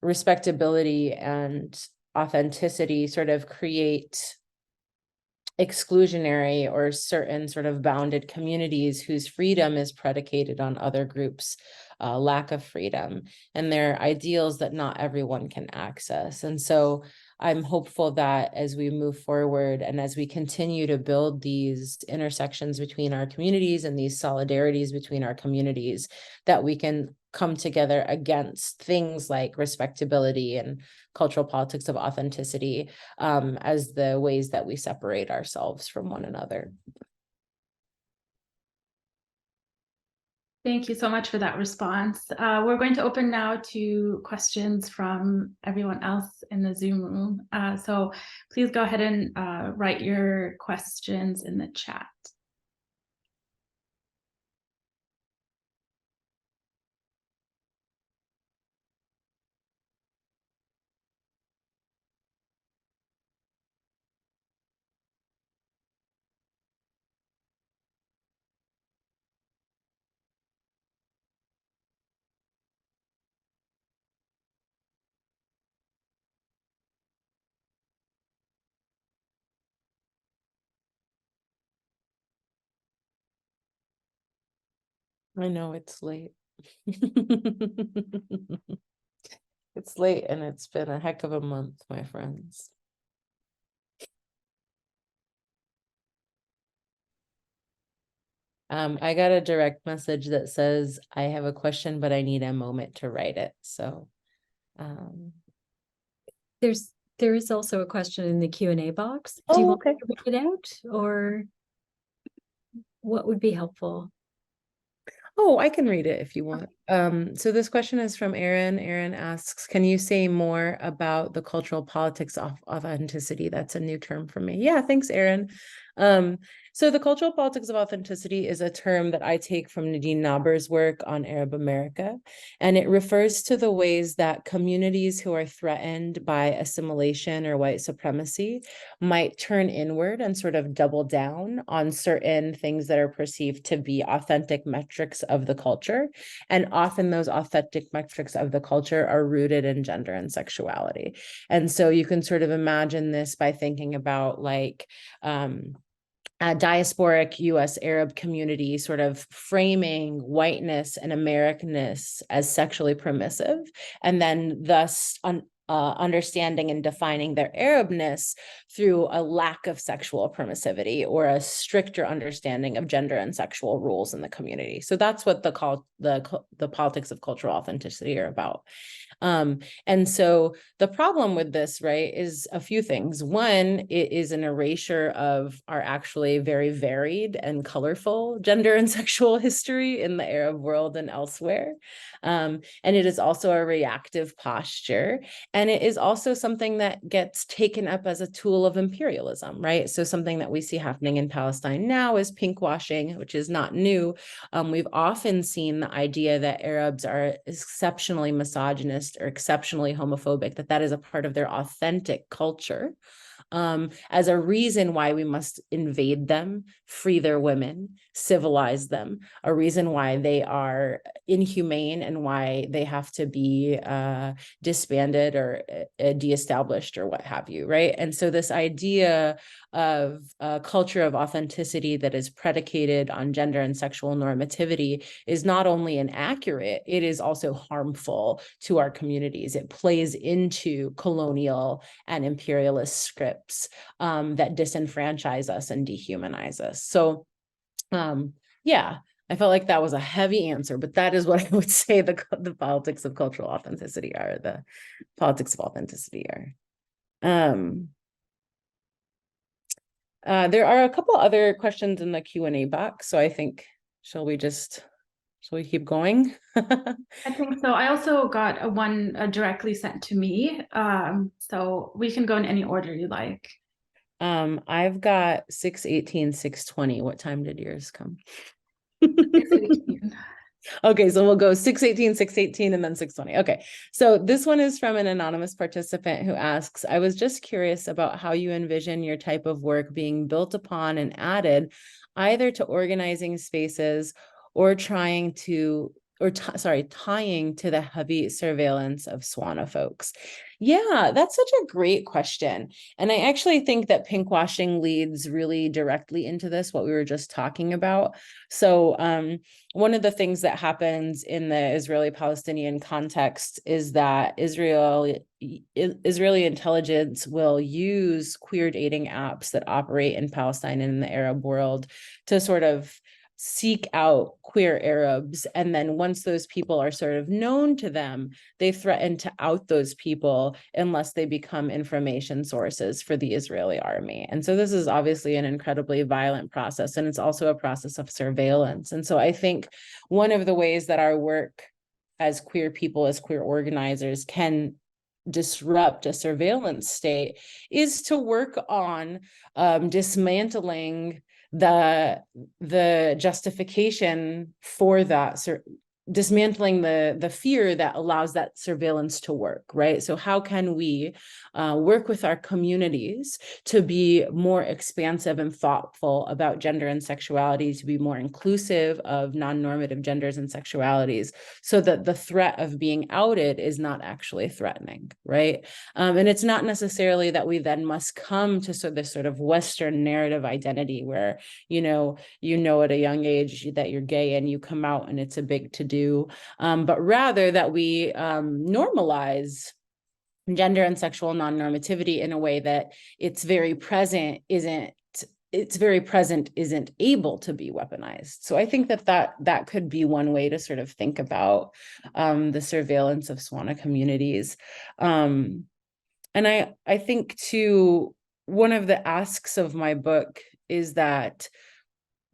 Respectability and authenticity sort of create exclusionary or certain sort of bounded communities whose freedom is predicated on other groups' lack of freedom, and they're ideals that not everyone can access. And so I'm hopeful that as we move forward and as we continue to build these intersections between our communities and these solidarities between our communities, that we can come together against things like respectability and cultural politics of authenticity as the ways that we separate ourselves from one another. Thank you so much for that response. We're going to open now to questions from everyone else in the Zoom room. So please go ahead and write your questions in the chat. I know it's late. It's late and it's been a heck of a month, my friends. I got a direct message that says, I have a question, but I need a moment to write it. So there is also a question in the Q&A box. Do Oh, you want okay. me to read it out, or what would be helpful? Oh, I can read it if you want. So this question is from Aaron. Aaron asks, can you say more about the cultural politics of authenticity? That's a new term for me. Yeah, thanks, Aaron. So the cultural politics of authenticity is a term that I take from Nadine Naber's work on Arab America, and it refers to the ways that communities who are threatened by assimilation or white supremacy might turn inward and sort of double down on certain things that are perceived to be authentic metrics of the culture. And often those authentic metrics of the culture are rooted in gender and sexuality. And so you can sort of imagine this by thinking about like, a diasporic US Arab community sort of framing whiteness and Americanness as sexually permissive, and then thus understanding and defining their Arabness through a lack of sexual permissivity or a stricter understanding of gender and sexual rules in the community. So that's what the politics of cultural authenticity are about. And so the problem with this, right, is a few things. One, it is an erasure of our actually very varied and colorful gender and sexual history in the Arab world and elsewhere. And it is also a reactive posture. And it is also something that gets taken up as a tool of imperialism, right? So something that we see happening in Palestine now is pinkwashing, which is not new. We've often seen the idea that Arabs are exceptionally misogynist or exceptionally homophobic, that is a part of their authentic culture, as a reason why we must invade them, free their women, civilize them, a reason why they are inhumane and why they have to be disbanded or de-established or what have you, right? And so this idea of a culture of authenticity that is predicated on gender and sexual normativity is not only inaccurate, it is also harmful to our communities. It plays into colonial and imperialist scripts that disenfranchise us and dehumanize us. So yeah, I felt like that was a heavy answer, but that is what I would say the politics of cultural authenticity are, the politics of authenticity are. There are a couple other questions in the Q&A box, so I think, shall we keep going? I think so. I also got one directly sent to me. So we can go in any order you like. I've got 6:18, 6:20. What time did yours come? 6:18. Okay, so we'll go 6:18, 6:18, and then 6:20. Okay, so this one is from an anonymous participant who asks, I was just curious about how you envision your type of work being built upon and added either to organizing spaces or tying to the heavy surveillance of Swana folks. Yeah, that's such a great question. And I actually think that pinkwashing leads really directly into this, what we were just talking about. So one of the things that happens in the Israeli-Palestinian context is that Israeli intelligence will use queer dating apps that operate in Palestine and in the Arab world to sort of seek out queer Arabs. And then once those people are sort of known to them, they threaten to out those people unless they become information sources for the Israeli army. And so this is obviously an incredibly violent process, and it's also a process of surveillance. And so I think one of the ways that our work as queer people, as queer organizers, can disrupt a surveillance state is to work on dismantling the justification for that dismantling the fear that allows that surveillance to work, right? So how can we work with our communities to be more expansive and thoughtful about gender and sexuality, to be more inclusive of non-normative genders and sexualities, so that the threat of being outed is not actually threatening, right? And it's not necessarily that we then must come to this sort of Western narrative identity where, you know at a young age that you're gay and you come out and it's a big to-do, but rather that we normalize gender and sexual non-normativity in a way that its very present isn't able to be weaponized. So I think that could be one way to sort of think about the surveillance of Swana communities. And I think too, one of the asks of my book is that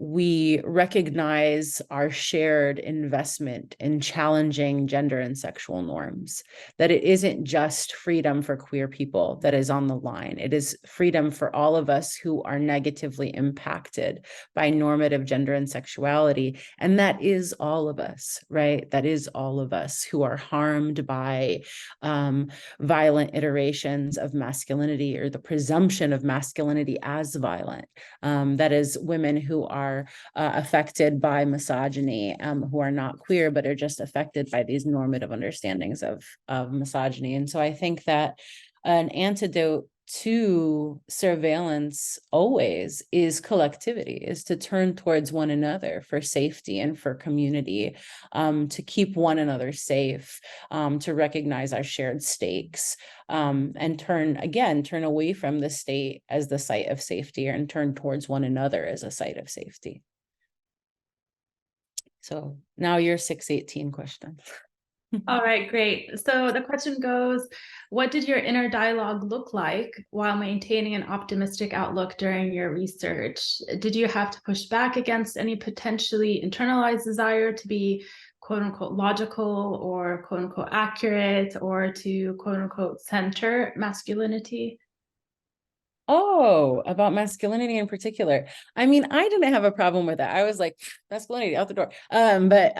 we recognize our shared investment in challenging gender and sexual norms, that it isn't just freedom for queer people that is on the line. It is freedom for all of us who are negatively impacted by normative gender and sexuality. And that is all of us, right? That is all of us who are harmed by violent iterations of masculinity, or the presumption of masculinity as violent. That is women who are affected by misogyny, who are not queer, but are just affected by these normative understandings of misogyny. And so I think that an antidote to surveillance always is collectivity, is to turn towards one another for safety and for community, to keep one another safe, to recognize our shared stakes, and turn away from the state as the site of safety and turn towards one another as a site of safety. So now your 618 question. All right, great. So the question goes, what did your inner dialogue look like while maintaining an optimistic outlook during your research? Did you have to push back against any potentially internalized desire to be quote unquote logical or quote unquote accurate, or to quote unquote center masculinity? Oh, about masculinity in particular. I mean, I didn't have a problem with that. I was like, masculinity out the door. But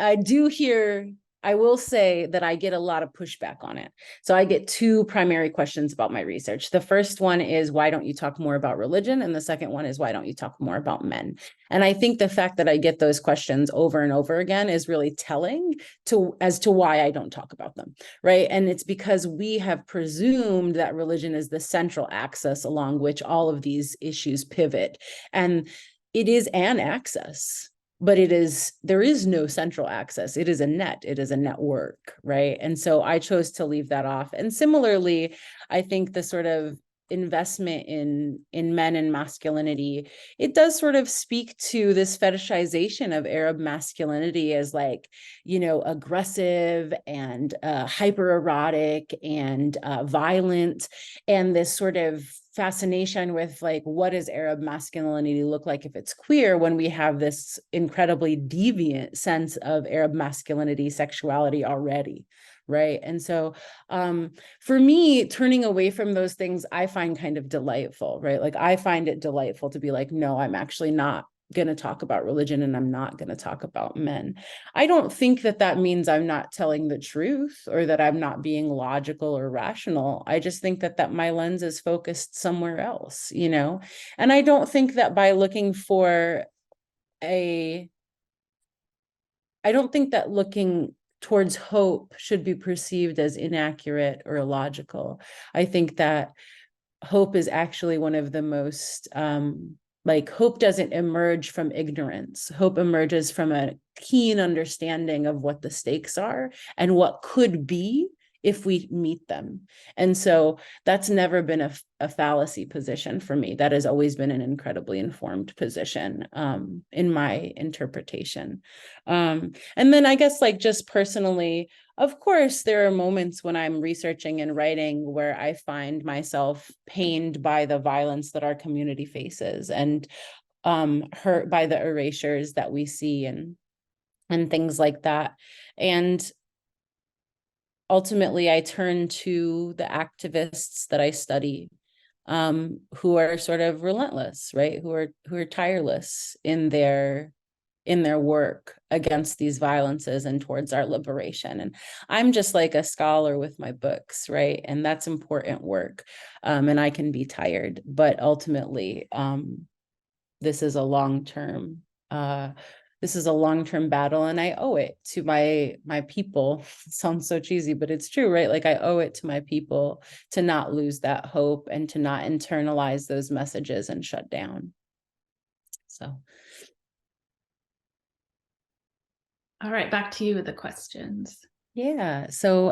I will say that I get a lot of pushback on it. So I get two primary questions about my research. The first one is, why don't you talk more about religion? And the second one is, why don't you talk more about men? And I think the fact that I get those questions over and over again is really telling as to why I don't talk about them, right? And it's because we have presumed that religion is the central axis along which all of these issues pivot. And it is an axis, but there is no central axis. It is a net, it is a network, right? And so I chose to leave that off. And similarly, I think the sort of investment in men and masculinity, it does sort of speak to this fetishization of Arab masculinity as like, aggressive and hypererotic and violent, and this sort of fascination with like, what does Arab masculinity look like if it's queer, when we have this incredibly deviant sense of Arab masculinity sexuality already, right? And so for me, turning away from those things, I find kind of delightful, right? Like I find it delightful to be like, no, I'm actually not going to talk about religion, and I'm not going to talk about men. I don't think that means I'm not telling the truth or that I'm not being logical or rational. I just think that my lens is focused somewhere else, and I don't think that by looking for I don't think that looking towards hope should be perceived as inaccurate or illogical. I think that hope is actually one of the most hope doesn't emerge from ignorance. Hope emerges from a keen understanding of what the stakes are and what could be if we meet them. And so that's never been a fallacy position for me. That has always been an incredibly informed position in my interpretation. And then I guess just personally, of course, there are moments when I'm researching and writing where I find myself pained by the violence that our community faces and hurt by the erasures that we see and things like that. And ultimately, I turn to the activists that I study, who are sort of relentless, right? Who are tireless in their in their work against these violences and towards our liberation. And I'm just like a scholar with my books, right? And that's important work. And I can be tired, but ultimately, this is a long-term battle, and I owe it to my people. It sounds so cheesy, but it's true, right? Like I owe it to my people to not lose that hope and to not internalize those messages and shut down. So. All right, back to you with the questions. Yeah, so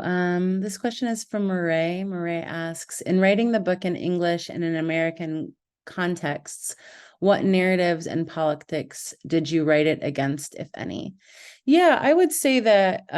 this question is from Murray. Murray asks, in writing the book in English and in American contexts, what narratives and politics did you write it against, if any? Yeah, I would say that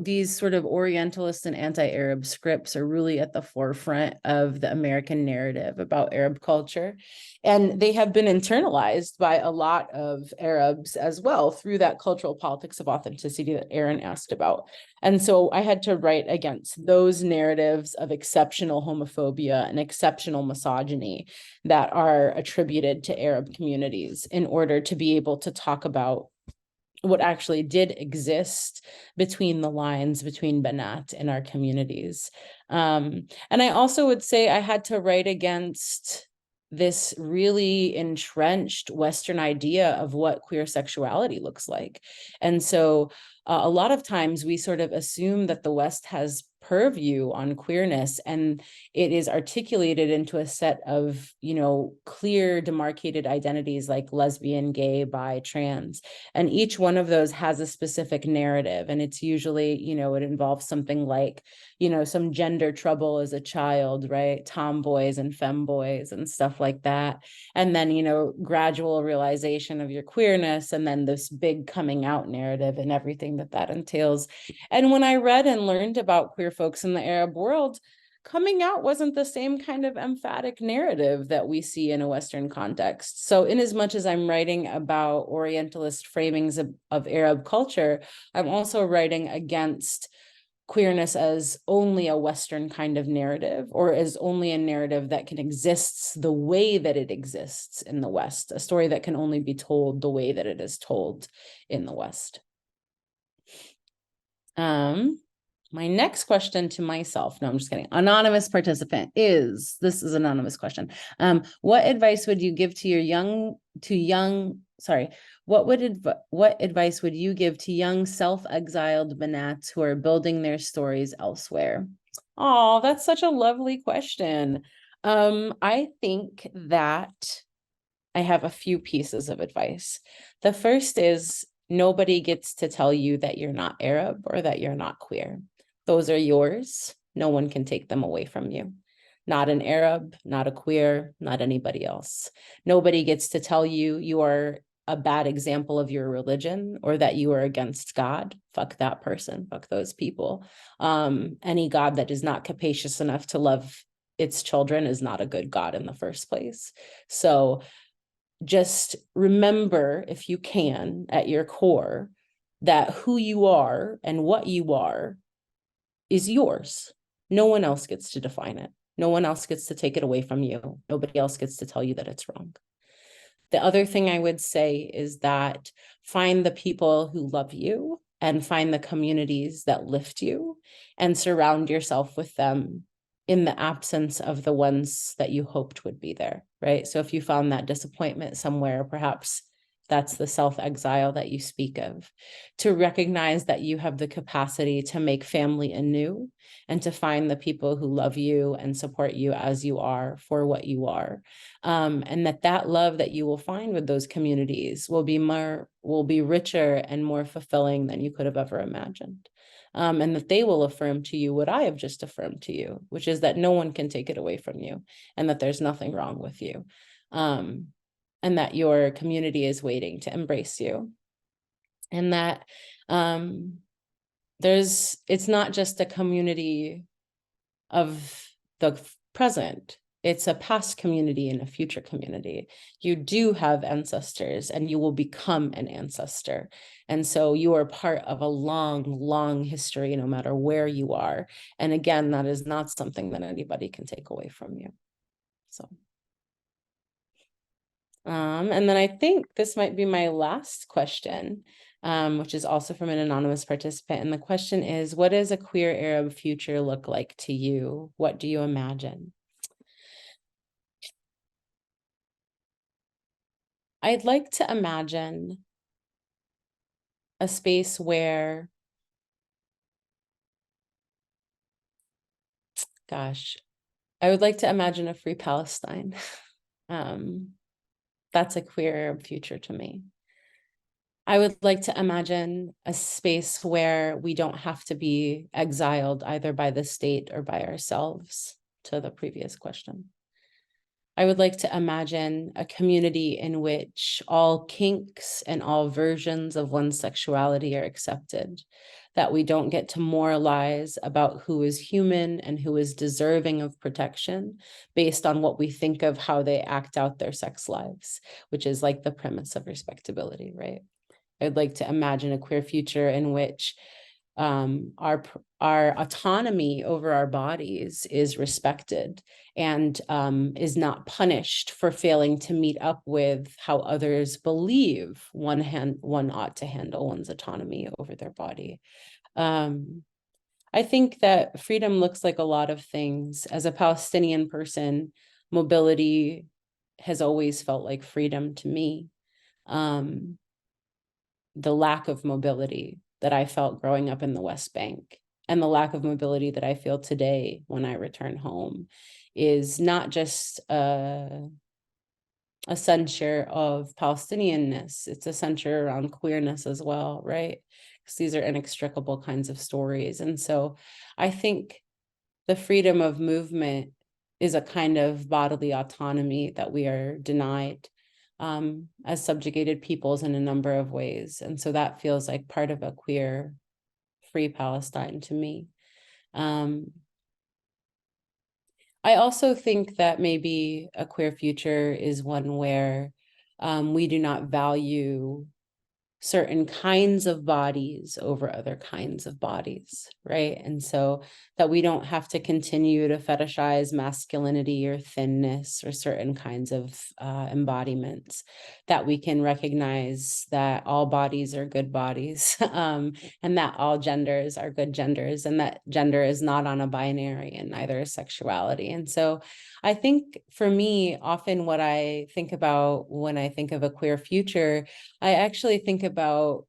these sort of Orientalist and anti-Arab scripts are really at the forefront of the American narrative about Arab culture. And they have been internalized by a lot of Arabs as well through that cultural politics of authenticity that Aaron asked about. And so I had to write against those narratives of exceptional homophobia and exceptional misogyny that are attributed to Arab communities in order to be able to talk about what actually did exist between the lines between Banat and our communities. And I also would say I had to write against this really entrenched Western idea of what queer sexuality looks like. And so a lot of times we sort of assume that the West has purview on queerness, and it is articulated into a set of, clear demarcated identities like lesbian, gay, bi, trans. And each one of those has a specific narrative. And it's usually, it involves something like, some gender trouble as a child, right? Tomboys and femboys and stuff like that. And then, gradual realization of your queerness, and then this big coming out narrative and everything that entails. And when I read and learned about queer folks in the Arab world, coming out wasn't the same kind of emphatic narrative that we see in a Western context. So in as much as I'm writing about Orientalist framings of Arab culture, I'm also writing against queerness as only a Western kind of narrative, or as only a narrative that can exist the way that it exists in the West, a story that can only be told the way that it is told in the West. My next question to myself, no, I'm just kidding. Anonymous participant this is an anonymous question. What advice would you give to what advice would you give to young self-exiled Banats who are building their stories elsewhere? Oh, that's such a lovely question. I think that I have a few pieces of advice. The first is, nobody gets to tell you that you're not Arab or that you're not queer. Those are yours. No one can take them away from you. Not an Arab, not a queer, not anybody else. Nobody gets to tell you you are a bad example of your religion or that you are against God. Fuck that person. Fuck those people. Any God that is not capacious enough to love its children is not a good God in the first place. So just remember, if you can, at your core, that who you are and what you are is yours. No one else gets to define it. No one else gets to take it away from you. Nobody else gets to tell you that it's wrong. The other thing I would say is that find the people who love you and find the communities that lift you and surround yourself with them in the absence of the ones that you hoped would be there, right? So if you found that disappointment somewhere, perhaps that's the self-exile that you speak of, to recognize that you have the capacity to make family anew and to find the people who love you and support you as you are for what you are. And that love that you will find with those communities will be richer and more fulfilling than you could have ever imagined. And that they will affirm to you what I have just affirmed to you, which is that no one can take it away from you and that there's nothing wrong with you. And that your community is waiting to embrace you. And that it's not just a community of the present, it's a past community and a future community. You do have ancestors and you will become an ancestor. And so you are part of a long, long history, no matter where you are. And again, that is not something that anybody can take away from you. So. And then I think this might be my last question, which is also from an anonymous participant. And the question is, what does a queer Arab future look like to you? What do you imagine? I'd like to imagine a space where, gosh, I would like to imagine a free Palestine. That's a queer future to me. I would like to imagine a space where we don't have to be exiled either by the state or by ourselves, to the previous question. I would like to imagine a community in which all kinks and all versions of one's sexuality are accepted, that we don't get to moralize about who is human and who is deserving of protection based on what we think of how they act out their sex lives, which is like the premise of respectability, right? I'd like to imagine a queer future in which our autonomy over our bodies is respected and is not punished for failing to meet up with how others believe one ought to handle one's autonomy over their body. I think that freedom looks like a lot of things. As a Palestinian person, mobility has always felt like freedom to me. The lack of mobility that I felt growing up in the West Bank and the lack of mobility that I feel today when I return home is not just a censure of Palestinianness, it's a censure around queerness as well, right? Because these are inextricable kinds of stories. And so I think the freedom of movement is a kind of bodily autonomy that we are denied as subjugated peoples in a number of ways. And so that feels like part of a queer, free Palestine to me. I also think that maybe a queer future is one where we do not value certain kinds of bodies over other kinds of bodies, right? And so that we don't have to continue to fetishize masculinity or thinness or certain kinds of embodiments, that we can recognize that all bodies are good bodies, and that all genders are good genders, and that gender is not on a binary and neither is sexuality. And so I think for me, often what I think about when I think of a queer future, I actually think about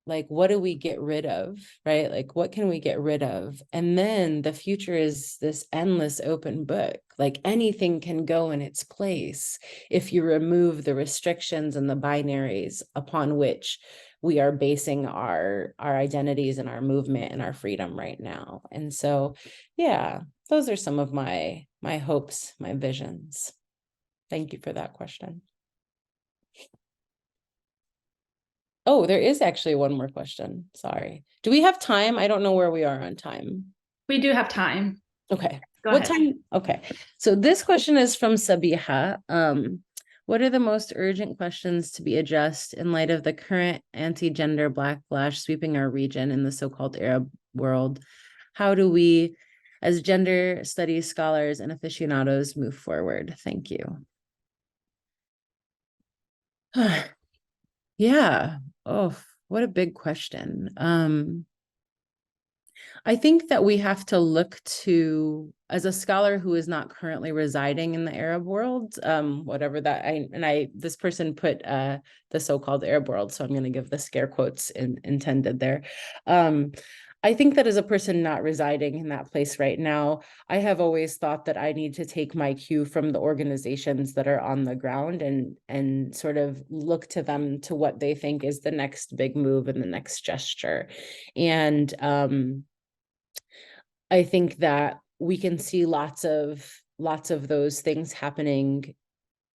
like, what do we get rid of, right? Like, what can we get rid of? And then the future is this endless open book. Like anything can go in its place if you remove the restrictions and the binaries upon which we are basing our identities and our movement and our freedom right now. And so, yeah, those are some of my hopes, my visions. Thank you for that question. Oh, there is actually one more question. Sorry. Do we have time? I don't know where we are on time. We do have time. Okay. Go What ahead. time? Okay. So this question is from Sabiha. What are the most urgent questions to be addressed in light of the current anti-gender backlash sweeping our region in the so-called Arab world? How do we, as gender studies scholars and aficionados, move forward? Thank you. Yeah. Oh, what a big question. I think that we have to look to, as a scholar who is not currently residing in the Arab world, whatever that, this person put the so-called Arab world, so I'm going to give the scare quotes intended there. I think that as a person not residing in that place right now, I have always thought that I need to take my cue from the organizations that are on the ground and sort of look to them to what they think is the next big move and the next gesture. And I think that we can see lots of those things happening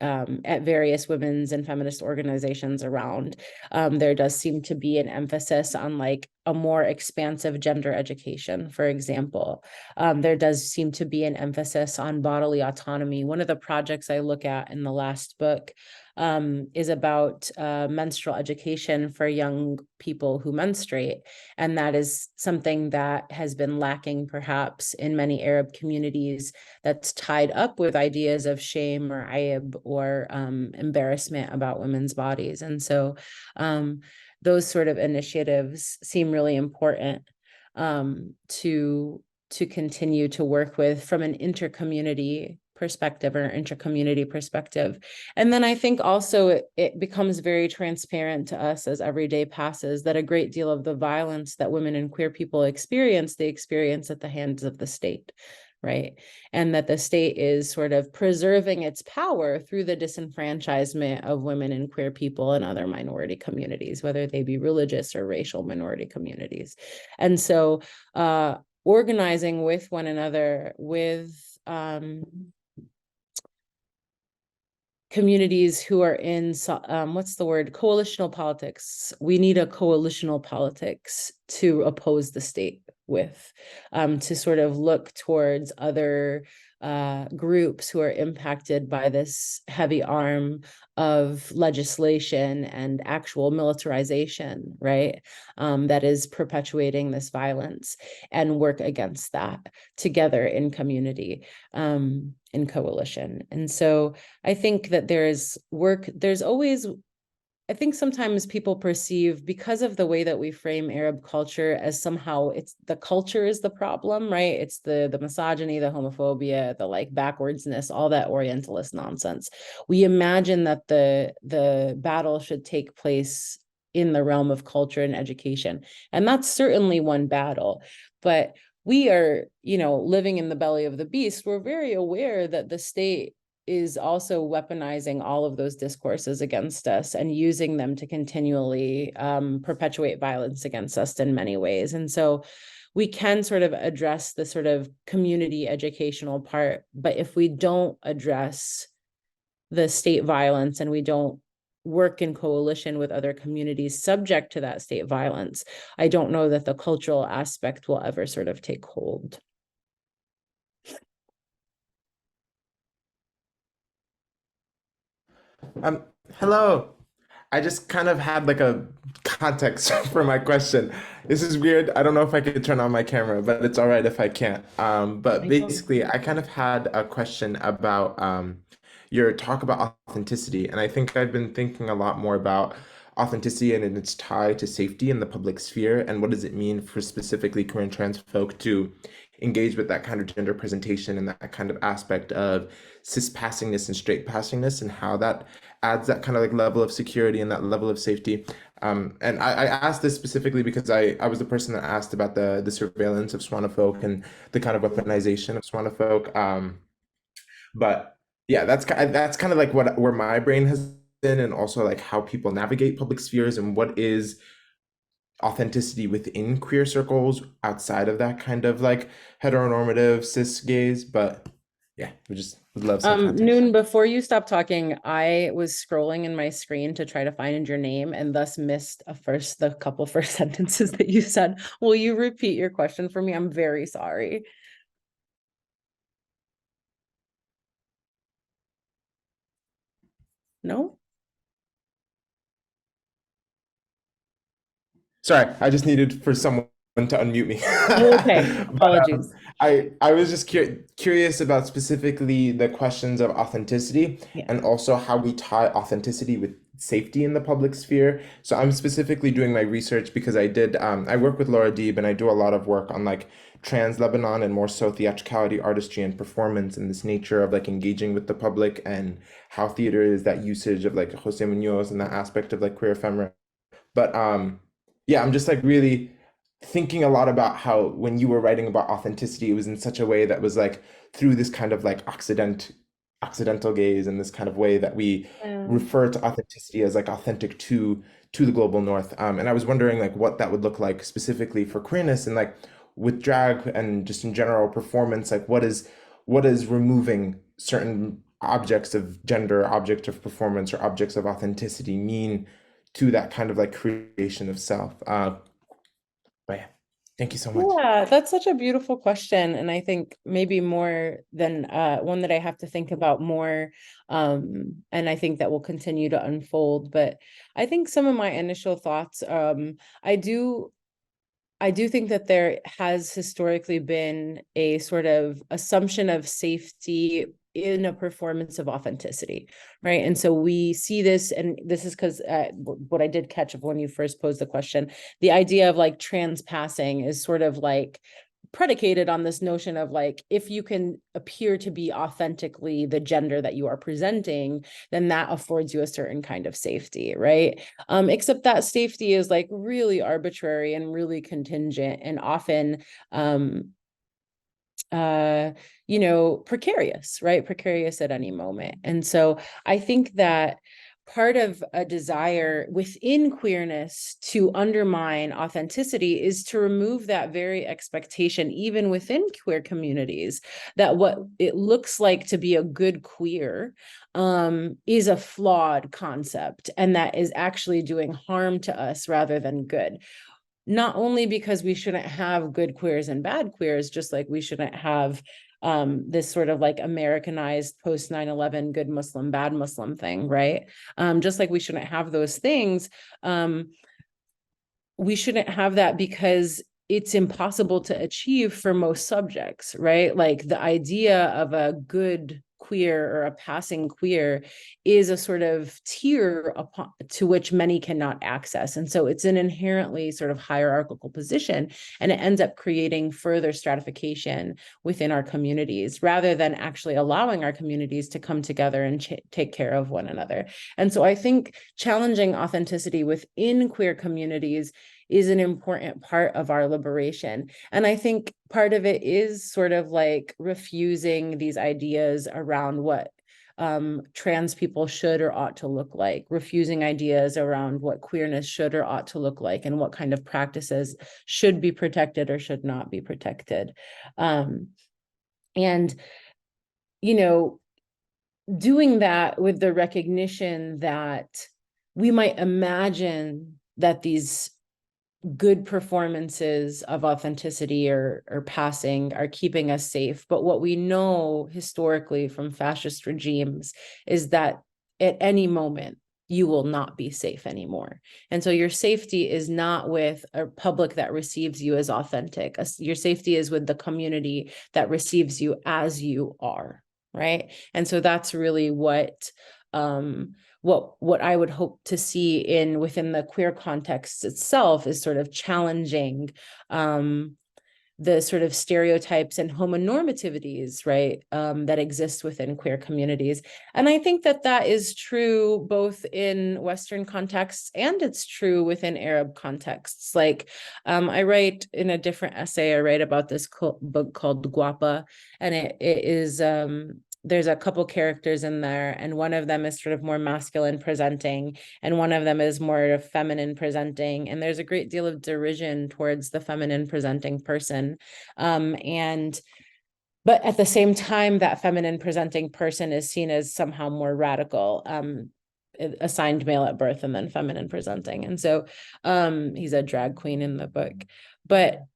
at various women's and feminist organizations around. There does seem to be an emphasis on like a more expansive gender education, for example. There does seem to be an emphasis on bodily autonomy. One of the projects I look at in the last book is about menstrual education for young people who menstruate. And that is something that has been lacking perhaps in many Arab communities, that's tied up with ideas of shame or ayib or embarrassment about women's bodies. And so those sort of initiatives seem really important to continue to work with from an intercommunity perspective or intercommunity perspective. And then I think also it becomes very transparent to us as every day passes that a great deal of the violence that women and queer people experience, they experience at the hands of the state, right? And that the state is sort of preserving its power through the disenfranchisement of women and queer people and other minority communities, whether they be religious or racial minority communities. And so organizing with one another, with communities who are in, what's the word, coalitional politics. We need a coalitional politics to oppose the state with, to sort of look towards other groups who are impacted by this heavy arm of legislation and actual militarization, right? That is perpetuating this violence, and work against that together in community, in coalition. And so I think that there's always, I think sometimes people perceive, because of the way that we frame Arab culture, as somehow it's the culture is the problem, right? It's the misogyny, the homophobia, the like backwardsness, all that Orientalist nonsense. We imagine that the battle should take place in the realm of culture and education. And that's certainly one battle. But we are, living in the belly of the beast. We're very aware that the state is also weaponizing all of those discourses against us and using them to continually perpetuate violence against us in many ways. And so we can sort of address the sort of community educational part, but if we don't address the state violence and we don't work in coalition with other communities subject to that state violence, I don't know that the cultural aspect will ever sort of take hold. Hello. I just kind of had like a context for my question. This is weird. I don't know if I could turn on my camera, but it's all right if I can't. But basically, I kind of had a question about your talk about authenticity. And I think I've been thinking a lot more about authenticity and its tie to safety in the public sphere. And what does it mean for specifically queer and trans folk to engage with that kind of gender presentation and that kind of aspect of cis passingness and straight passingness, and how that adds that kind of like level of security and that level of safety. And I asked this specifically because I was the person that asked about the surveillance of Swana folk and the kind of weaponization of Swana folk. But yeah, that's kind of like where my brain has been, and also like how people navigate public spheres and what is authenticity within queer circles outside of that kind of like heteronormative cis gaze. But yeah, we just would love some context. Noon, before you stop talking, I was scrolling in my screen to try to find your name and thus missed the couple first sentences that you said. Will you repeat your question for me? I'm very sorry. No? Sorry, I just needed for someone to unmute me. Okay, But apologies. I was just curious about specifically the questions of authenticity, Yeah. and also how we tie authenticity with safety in the public sphere. So I'm specifically doing my research because I work with Laura Deeb, and I do a lot of work on like trans Lebanon, and more so theatricality, artistry, and performance, and this nature of like engaging with the public, and how theater is that usage of like Jose Munoz and that aspect of like queer ephemera. But yeah, I'm just like really thinking a lot about how when you were writing about authenticity, it was in such a way that was like through this kind of like occidental gaze, and this kind of way that we refer to authenticity as like authentic to the global north. And I was wondering like what that would look like specifically for queerness, and like with drag and just in general performance, like what is removing certain objects of gender, object of performance, or objects of authenticity mean to that kind of like creation of self. But yeah, thank you so much. Yeah, that's such a beautiful question. And I think maybe more than one that I have to think about more. And I think that will continue to unfold. But I think some of my initial thoughts, I do think that there has historically been a sort of assumption of safety in a performance of authenticity, right? And so we see this, and this is because what I did catch of when you first posed the question, the idea of like trans passing is sort of like predicated on this notion of like, if you can appear to be authentically the gender that you are presenting, then that affords you a certain kind of safety, right? Except that safety is like really arbitrary and really contingent and often precarious, right? Precarious at any moment. And so I think that part of a desire within queerness to undermine authenticity is to remove that very expectation, even within queer communities, that what it looks like to be a good queer is a flawed concept, and that is actually doing harm to us rather than good. Not only because we shouldn't have good queers and bad queers, just like we shouldn't have this sort of like Americanized post 9/11 good Muslim, bad Muslim thing, right? Just like we shouldn't have those things, we shouldn't have that because it's impossible to achieve for most subjects, right? Like the idea of a good queer or a passing queer is a sort of tier to which many cannot access. And so it's an inherently sort of hierarchical position, and it ends up creating further stratification within our communities rather than actually allowing our communities to come together and take care of one another. And so I think challenging authenticity within queer communities is an important part of our liberation. And I think part of it is sort of like refusing these ideas around what trans people should or ought to look like, refusing ideas around what queerness should or ought to look like, and what kind of practices should be protected or should not be protected. And, doing that with the recognition that we might imagine that these good performances of authenticity or passing are keeping us safe. But what we know historically from fascist regimes is that at any moment, you will not be safe anymore. And so your safety is not with a public that receives you as authentic. Your safety is with the community that receives you as you are, right? And so that's really what I would hope to see within the queer context itself is sort of challenging the sort of stereotypes and homonormativities, right, that exist within queer communities. And I think that that is true both in Western contexts and it's true within Arab contexts. Like I write in a different essay, I write about this book called Guapa, and it is there's a couple characters in there, and one of them is sort of more masculine presenting, and one of them is more feminine presenting. And there's a great deal of derision towards the feminine presenting person. But at the same time, that feminine presenting person is seen as somehow more radical, assigned male at birth and then feminine presenting. And so he's a drag queen in the book. But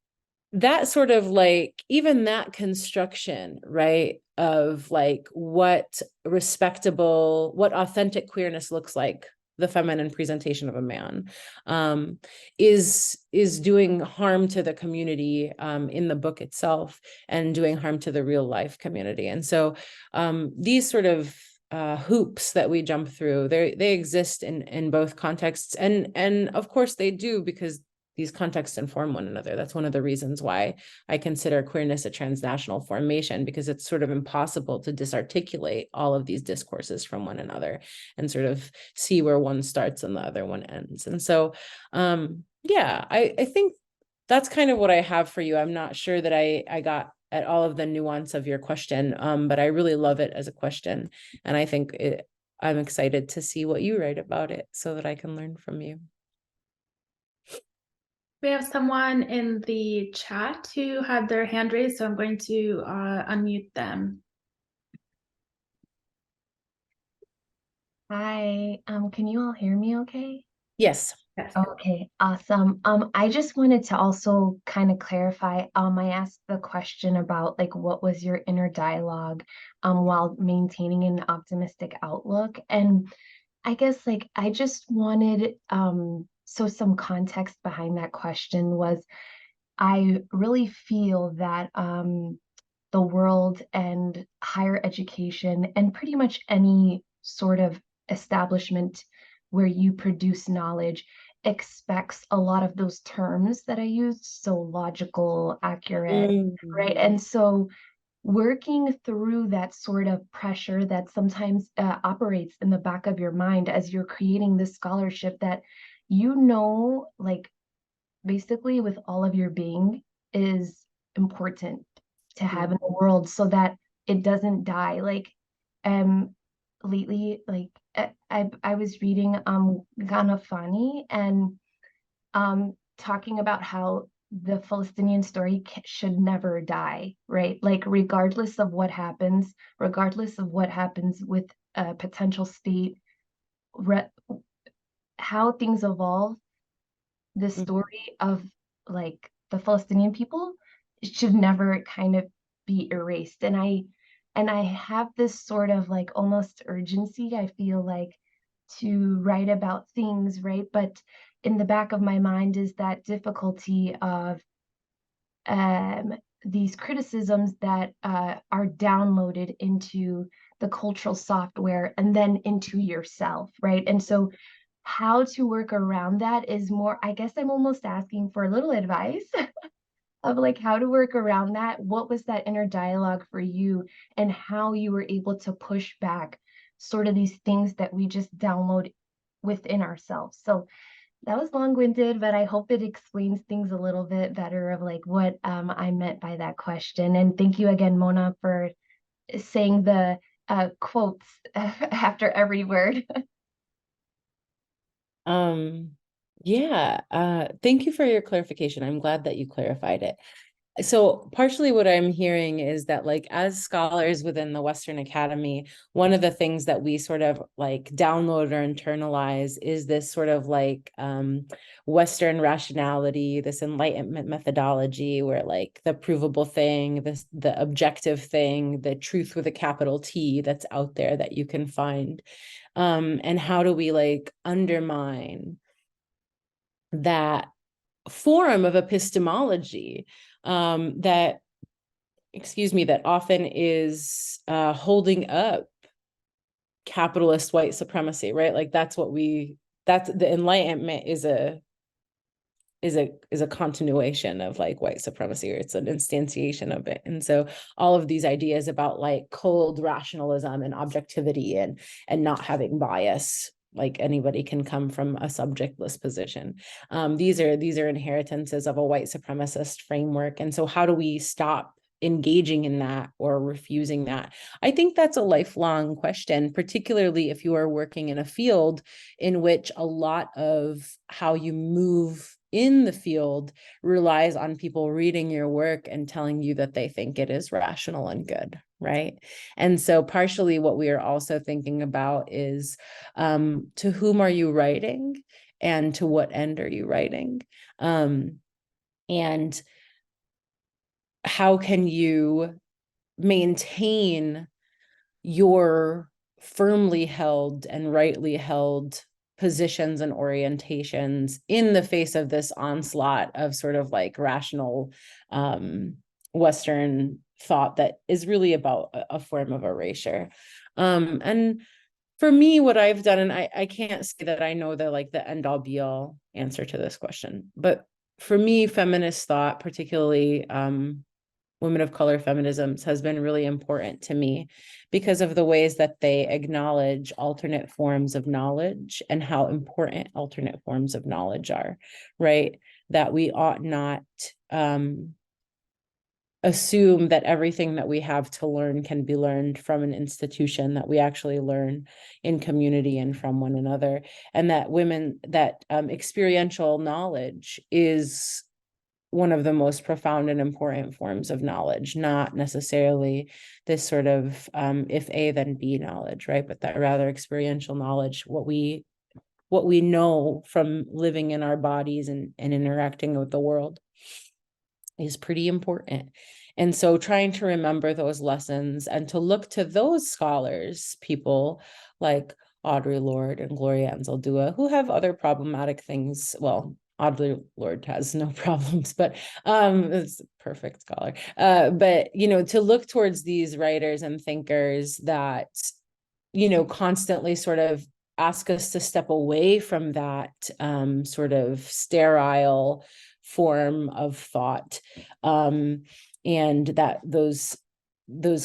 that sort of like, even that construction, right, of like what authentic queerness looks like, the feminine presentation of a man, is doing harm to the community in the book itself, and doing harm to the real life community. And so these sort of hoops that we jump through, they exist in both contexts, and of course they do, because these contexts inform one another. That's one of the reasons why I consider queerness a transnational formation, because it's sort of impossible to disarticulate all of these discourses from one another and sort of see where one starts and the other one ends. And so, I think that's kind of what I have for you. I'm not sure that I got at all of the nuance of your question, but I really love it as a question. And I think I'm excited to see what you write about it so that I can learn from you. We have someone in the chat who had their hand raised, so I'm going to unmute them. Hi, can you all hear me okay? Yes. Yes. Okay, awesome. I just wanted to also kind of clarify. I asked the question about like what was your inner dialogue while maintaining an optimistic outlook. And I guess like I just wanted so some context behind that question was I really feel that the world and higher education and pretty much any sort of establishment where you produce knowledge expects a lot of those terms that I used, so logical, accurate, right? And so working through that sort of pressure that sometimes operates in the back of your mind as you're creating this scholarship that like basically with all of your being is important to have in the world so that it doesn't die. Like lately, like I was reading Ganafani and talking about how the Palestinian story should never die, right? Like regardless of what happens, regardless of what happens with a potential state, how things evolve, the story of like the Palestinian people should never kind of be erased. And I have this sort of like almost urgency, I feel like, to write about things, right? But in the back of my mind is that difficulty of um, these criticisms that are downloaded into the cultural software and then into yourself, right? And so how to work around that is more, I guess I'm almost asking for a little advice of like how to work around that. What was that inner dialogue for you and how you were able to push back sort of these things that we just download within ourselves? So that was long-winded, but I hope it explains things a little bit better of like what I meant by that question. And thank you again, Mona, for saying the quotes after every word. Yeah, thank you for your clarification. I'm glad that you clarified it. So partially what I'm hearing is that like as scholars within the Western Academy, one of the things that we sort of like download or internalize is this sort of like Western rationality, this Enlightenment methodology where like the provable thing, the objective thing, the truth with a capital T that's out there that you can find. And how do we like undermine that form of epistemology that often is holding up capitalist white supremacy, right? Like that's the Enlightenment is a continuation of like white supremacy, or it's an instantiation of it. And so all of these ideas about like cold rationalism and objectivity and not having bias, like anybody can come from a subjectless position. These are inheritances of a white supremacist framework. And so how do we stop engaging in that or refusing that? I think that's a lifelong question, particularly if you are working in a field in which a lot of how you move in the field relies on people reading your work and telling you that they think it is rational and good, right? And so partially what we are also thinking about is to whom are you writing and to what end are you writing? And how can you maintain your firmly held and rightly held positions and orientations in the face of this onslaught of sort of like rational Western thought that is really about a form of erasure. And for me, what I've done, and I can't say that I know the end all be all answer to this question, but for me, feminist thought, particularly women of color feminisms, has been really important to me because of the ways that they acknowledge alternate forms of knowledge and how important alternate forms of knowledge are, right? That we ought not assume that everything that we have to learn can be learned from an institution, that we actually learn in community and from one another, and that experiential knowledge is one of the most profound and important forms of knowledge, not necessarily this sort of if A then B knowledge, right? But that rather experiential knowledge, what we what we know from living in our bodies and interacting with the world is pretty important. And so trying to remember those lessons and to look to those scholars, people like Audre Lorde and Gloria Anzaldúa, who have other problematic things. Well, Audre Lorde has no problems, but it's a perfect scholar. But, you know, to look towards these writers and thinkers that, you know, constantly sort of ask us to step away from that sort of sterile form of thought, and that those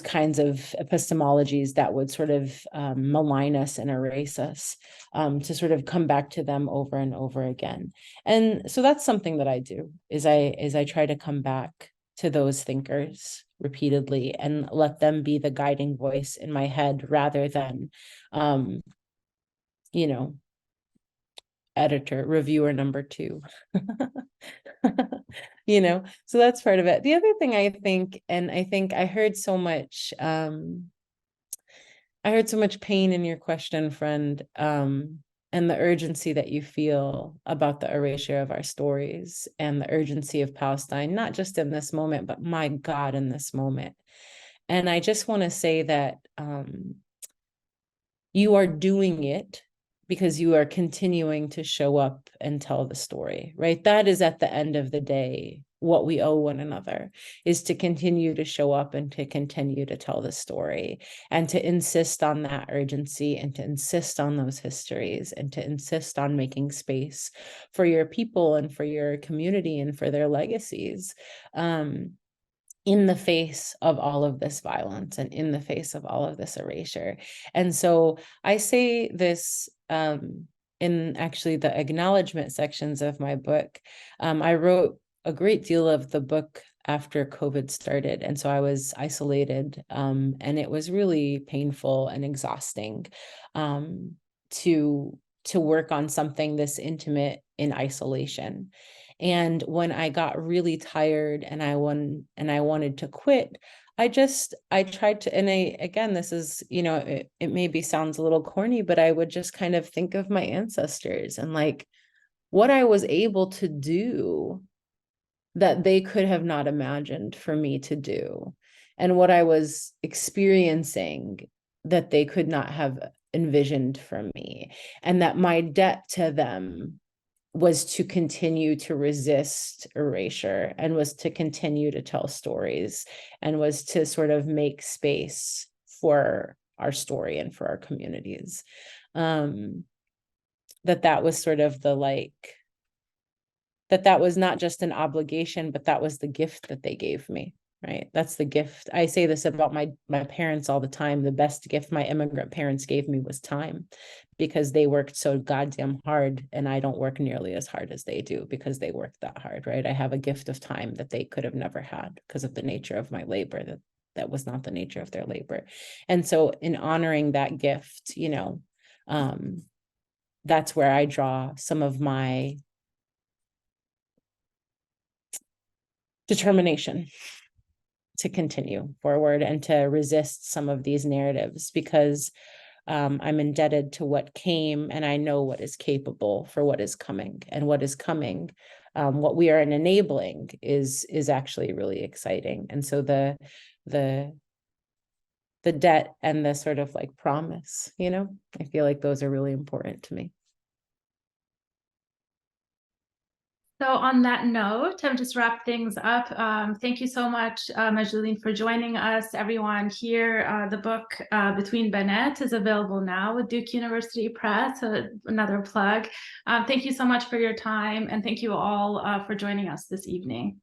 kinds of epistemologies that would sort of malign us and erase us, to sort of come back to them over and over again. And so that's something that I do, is I try to come back to those thinkers repeatedly and let them be the guiding voice in my head, rather than you know, reviewer number 2. You know, so that's part of it. The other thing I think I heard so much pain in your question, friend, and the urgency that you feel about the erasure of our stories and the urgency of Palestine, not just in this moment, but my God, in this moment. And I just want to say that you are doing it because you are continuing to show up and tell the story, right? That is, at the end of the day, what we owe one another, is to continue to show up and to continue to tell the story, and to insist on that urgency, and to insist on those histories, and to insist on making space for your people and for your community and for their legacies, in the face of all of this violence and in the face of all of this erasure. And so I say this in actually the acknowledgement sections of my book. I wrote a great deal of the book after COVID started. And so I was isolated, and it was really painful and exhausting to work on something this intimate in isolation. And when I got really tired and I wanted to quit, I tried to, and again, this is, you know, it maybe sounds a little corny, but I would just kind of think of my ancestors and like what I was able to do that they could have not imagined for me to do, and what I was experiencing that they could not have envisioned for me, and that my debt to them was to continue to resist erasure, and was to continue to tell stories, and was to sort of make space for our story and for our communities. That was sort of the like, that was not just an obligation, but that was the gift that they gave me, right? That's the gift. I say this about my parents all the time. The best gift my immigrant parents gave me was time, because they worked so goddamn hard, and I don't work nearly as hard as they do because they worked that hard, right? I have a gift of time that they could have never had because of the nature of my labor. That was not the nature of their labor. And so in honoring that gift, you know, that's where I draw some of my determination to continue forward and to resist some of these narratives, because I'm indebted to what came, and I know what is capable for what is coming. And what is coming, what we are enabling is actually really exciting. And so the debt and the sort of like promise, you know, I feel like those are really important to me. So on that note, I'll just wrap things up. Thank you so much, Mejdulene, for joining us. Everyone here, the book Between Banat is available now with Duke University Press, so another plug. Thank you so much for your time, and thank you all for joining us this evening.